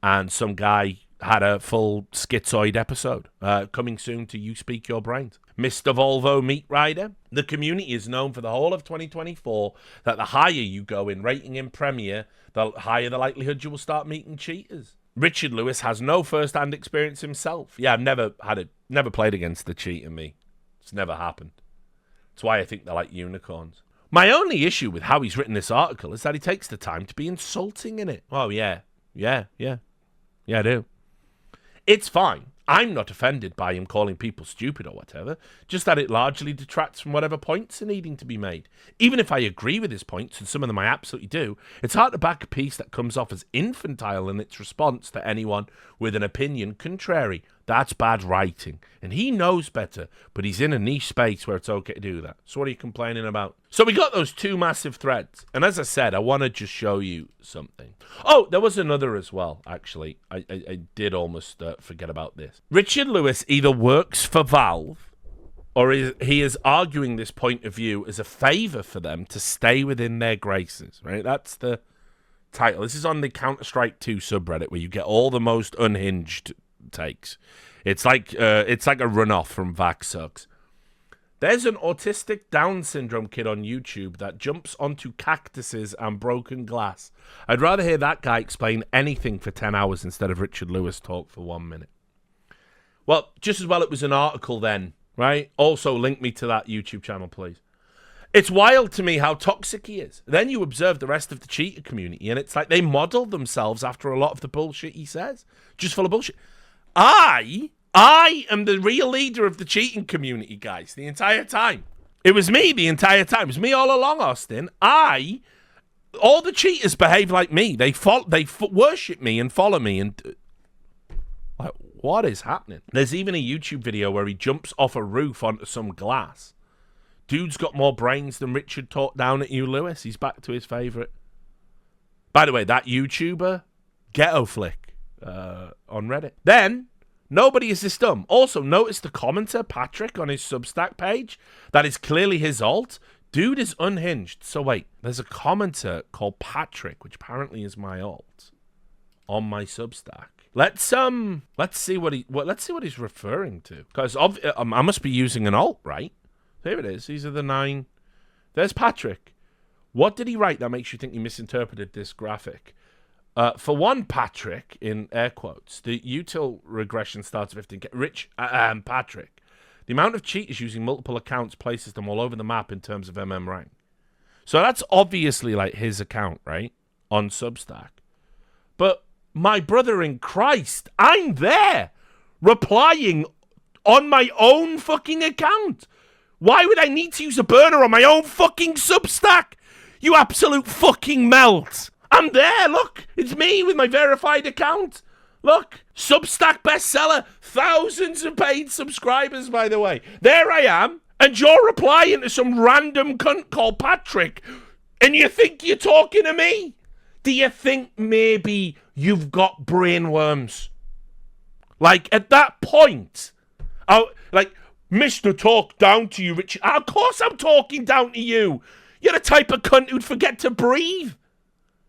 and some guy had a full schizoid episode. Coming soon to You Speak Your Brains. Mr. Volvo Meat Rider. The community is known for the whole of 2024 that the higher you go in rating in Premier, the higher the likelihood you will start meeting cheaters. Richard Lewis has no first-hand experience himself. Yeah, I've never played against the cheat in me. It's never happened. That's why I think they're like unicorns. My only issue with how he's written this article is that he takes the time to be insulting in it. Oh, yeah, I do. It's fine. I'm not offended by him calling people stupid or whatever, just that it largely detracts from whatever points are needing to be made. Even if I agree with his points, and some of them I absolutely do, it's hard to back a piece that comes off as infantile in its response to anyone with an opinion contrary. That's bad writing, and he knows better, but he's in a niche space where it's okay to do that. So what are you complaining about? So we got those two massive threads, and as I said, I want to just show you something. Oh, there was another as well, actually. I did almost forget about this. Richard Lewis either works for Valve, or he is arguing this point of view as a favor for them to stay within their graces, right? That's the title. This is on the Counter-Strike 2 subreddit, where you get all the most unhinged takes. It's like a runoff from Vax Sucks. There's an autistic Down syndrome kid on YouTube that jumps onto cactuses and broken glass. I'd rather hear that guy explain anything for 10 hours instead of Richard Lewis talk for 1 minute. Well, just as well it was an article then, right? Also, link me to that YouTube channel, please. It's wild to me how toxic he is. Then you observe the rest of the cheater community, and it's like they model themselves after a lot of the bullshit he says. Just full of bullshit. I am the real leader of the cheating community, guys, the entire time. It was me the entire time. It was me all along, Austin. All the cheaters behave like me. They worship me and follow me. And like, what is happening? There's even a YouTube video where he jumps off a roof onto some glass. Dude's got more brains than Richard talked down at you, Lewis. He's back to his favourite. By the way, that YouTuber, Ghetto Flick, on Reddit. Then, nobody is this dumb. Also, notice the commenter, Patrick, on his Substack page. That is clearly his alt. Dude is unhinged. So wait, there's a commenter called Patrick, which apparently is my alt, on my Substack. Let's see what he's referring to. Because I must be using an alt, right? There it is. These are the 9. There's Patrick. What did he write that makes you think he misinterpreted this graphic? For one, Patrick, in air quotes, the util regression starts at 15K. Patrick. The amount of cheaters using multiple accounts places them all over the map in terms of rank. So that's obviously like his account, right? On Substack. But my brother in Christ, I'm there replying on my own fucking account. Why would I need to use a burner on my own fucking Substack? You absolute fucking melt. I'm there, look. It's me with my verified account. Look, Substack bestseller. Thousands of paid subscribers, by the way. There I am. And you're replying to some random cunt called Patrick. And you think you're talking to me? Do you think maybe you've got brainworms? Like, at that point, Mr. Talk down to you, Richard. Of course I'm talking down to you. You're the type of cunt who'd forget to breathe.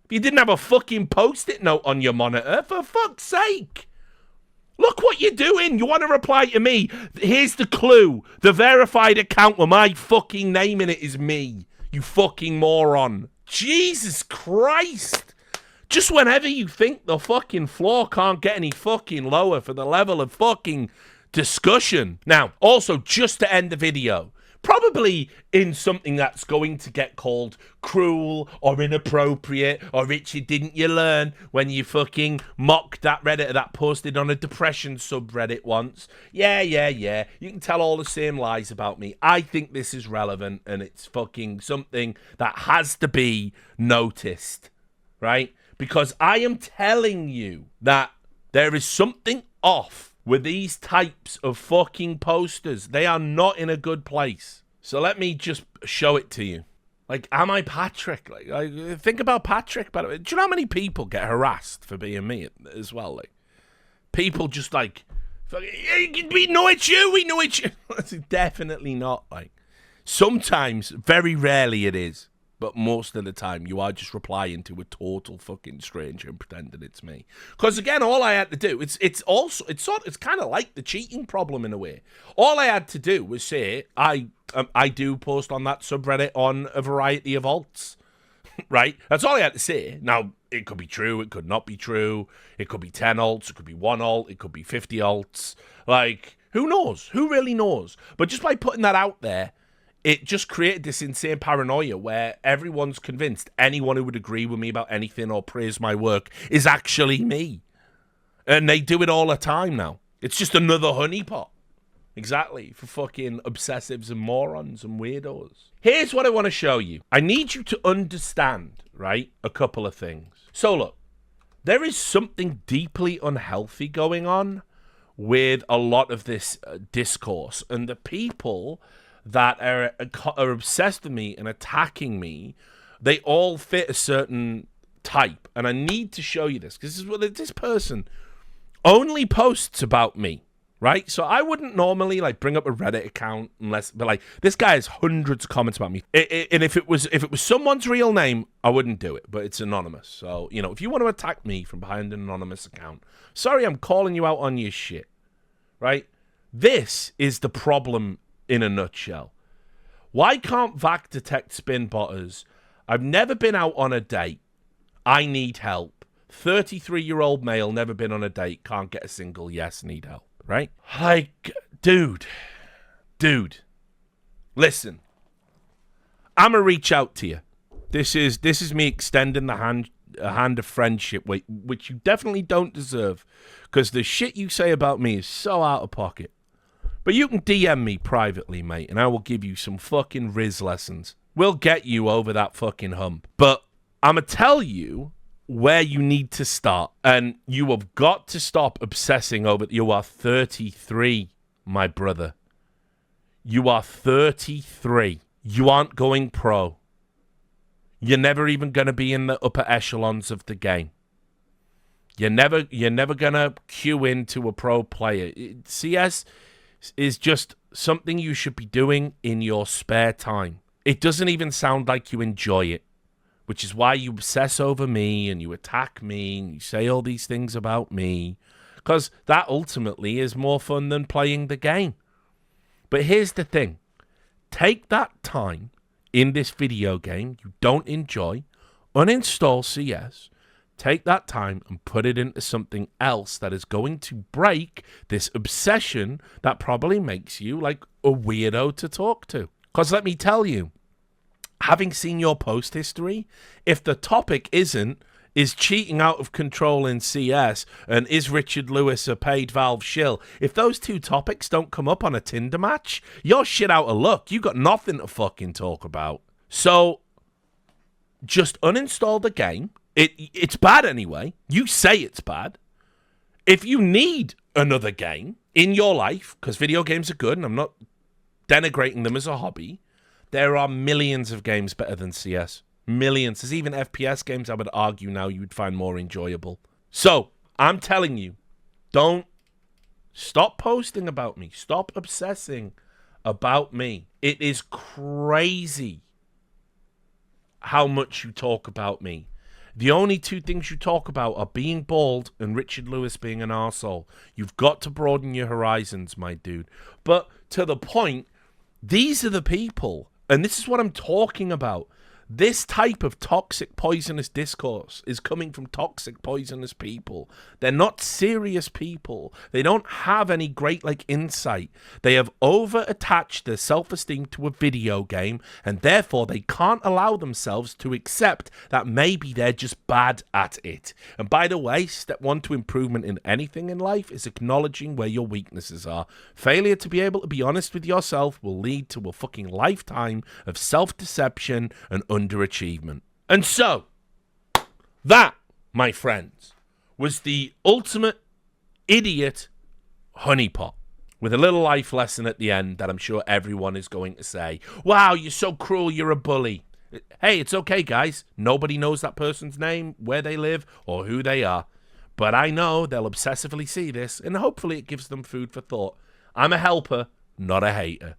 If you didn't have a fucking post-it note on your monitor, for fuck's sake. Look what you're doing. You want to reply to me. Here's the clue. The verified account with my fucking name in it is me. You fucking moron. Jesus Christ. Just whenever you think the fucking floor can't get any fucking lower for the level of fucking discussion. Now, also, just to end the video, probably in something that's going to get called cruel or inappropriate, or Richard, didn't you learn when you fucking mocked that Redditor that posted on a depression subreddit once? Yeah. You can tell all the same lies about me. I think this is relevant, and it's fucking something that has to be noticed, right? Because I am telling you that there is something off with these types of fucking posters. They are not in a good place. So let me just show it to you. Like, am I Patrick? Like think about Patrick, by the way. Do you know how many people get harassed for being me as well? Like, people just like, we know it's you, we know it's you. It's definitely not. Like, sometimes, very rarely it is. But most of the time, you are just replying to a total fucking stranger and pretending it's me. Because again, all I had to do, it's kind of like the cheating problem in a way. All I had to do was say, I do post on that subreddit on a variety of alts, right? That's all I had to say. Now, it could be true, it could not be true. It could be 10 alts, it could be 1 alt, it could be 50 alts. Like, who knows? Who really knows? But just by putting that out there, it just created this insane paranoia where everyone's convinced anyone who would agree with me about anything or praise my work is actually me. And they do it all the time now. It's just another honeypot. Exactly, for fucking obsessives and morons and weirdos. Here's what I want to show you. I need you to understand, right, a couple of things. So look, there is something deeply unhealthy going on with a lot of this discourse. And the people that are obsessed with me and attacking me, they all fit a certain type. And I need to show you this, because this is what this person only posts about me, right? So I wouldn't normally like bring up a Reddit account unless, but like, this guy has hundreds of comments about me. And if it was someone's real name, I wouldn't do it, but it's anonymous. So, you know, if you want to attack me from behind an anonymous account, sorry, I'm calling you out on your shit, right? This is the problem in a nutshell. Why can't VAC detect spin botters? I've never been out on a date. I need help. 33-year-old male, never been on a date, can't get a single yes, need help, right? Like, dude, listen. I'ma reach out to you. This is me extending the hand of friendship, which you definitely don't deserve, because the shit you say about me is so out of pocket. But you can DM me privately, mate, and I will give you some fucking Riz lessons. We'll get you over that fucking hump. But I'ma tell you where you need to start, and you have got to stop obsessing over. You are 33, my brother. You are 33. You aren't going pro. You're never even going to be in the upper echelons of the game. You're never going to queue into a pro player. CS is just something you should be doing in your spare time. It doesn't even sound like you enjoy it, which is why you obsess over me and you attack me and you say all these things about me, because that ultimately is more fun than playing the game. But here's the thing. Take that time in this video game you don't enjoy, uninstall CS, take that time and put it into something else that is going to break this obsession that probably makes you like a weirdo to talk to. Because let me tell you, having seen your post history, if the topic is cheating out of control in CS and is Richard Lewis a paid Valve shill, if those two topics don't come up on a Tinder match, you're shit out of luck. You got nothing to fucking talk about. So just uninstall the game. It's bad anyway. You say it's bad. If you need another game in your life, because video games are good, and I'm not denigrating them as a hobby, there are millions of games better than CS. Millions. There's even FPS games I would argue now you would find more enjoyable. So, I'm telling you, don't stop posting about me. Stop obsessing about me. It is crazy how much you talk about me. The only two things you talk about are being bald and Richard Lewis being an arsehole. You've got to broaden your horizons, my dude. But to the point, these are the people, and this is what I'm talking about. This type of toxic, poisonous discourse is coming from toxic, poisonous people. They're not serious people. They don't have any great, insight. They have over-attached their self-esteem to a video game, and therefore they can't allow themselves to accept that maybe they're just bad at it. And by the way, step one to improvement in anything in life is acknowledging where your weaknesses are. Failure to be able to be honest with yourself will lead to a fucking lifetime of self-deception and underachievement. And so, that, my friends, was the ultimate idiot honeypot, with a little life lesson at the end that I'm sure everyone is going to say, wow, you're so cruel, you're a bully. Hey, it's okay, guys. Nobody knows that person's name, where they live, or who they are. But I know they'll obsessively see this, and hopefully it gives them food for thought. I'm a helper, not a hater.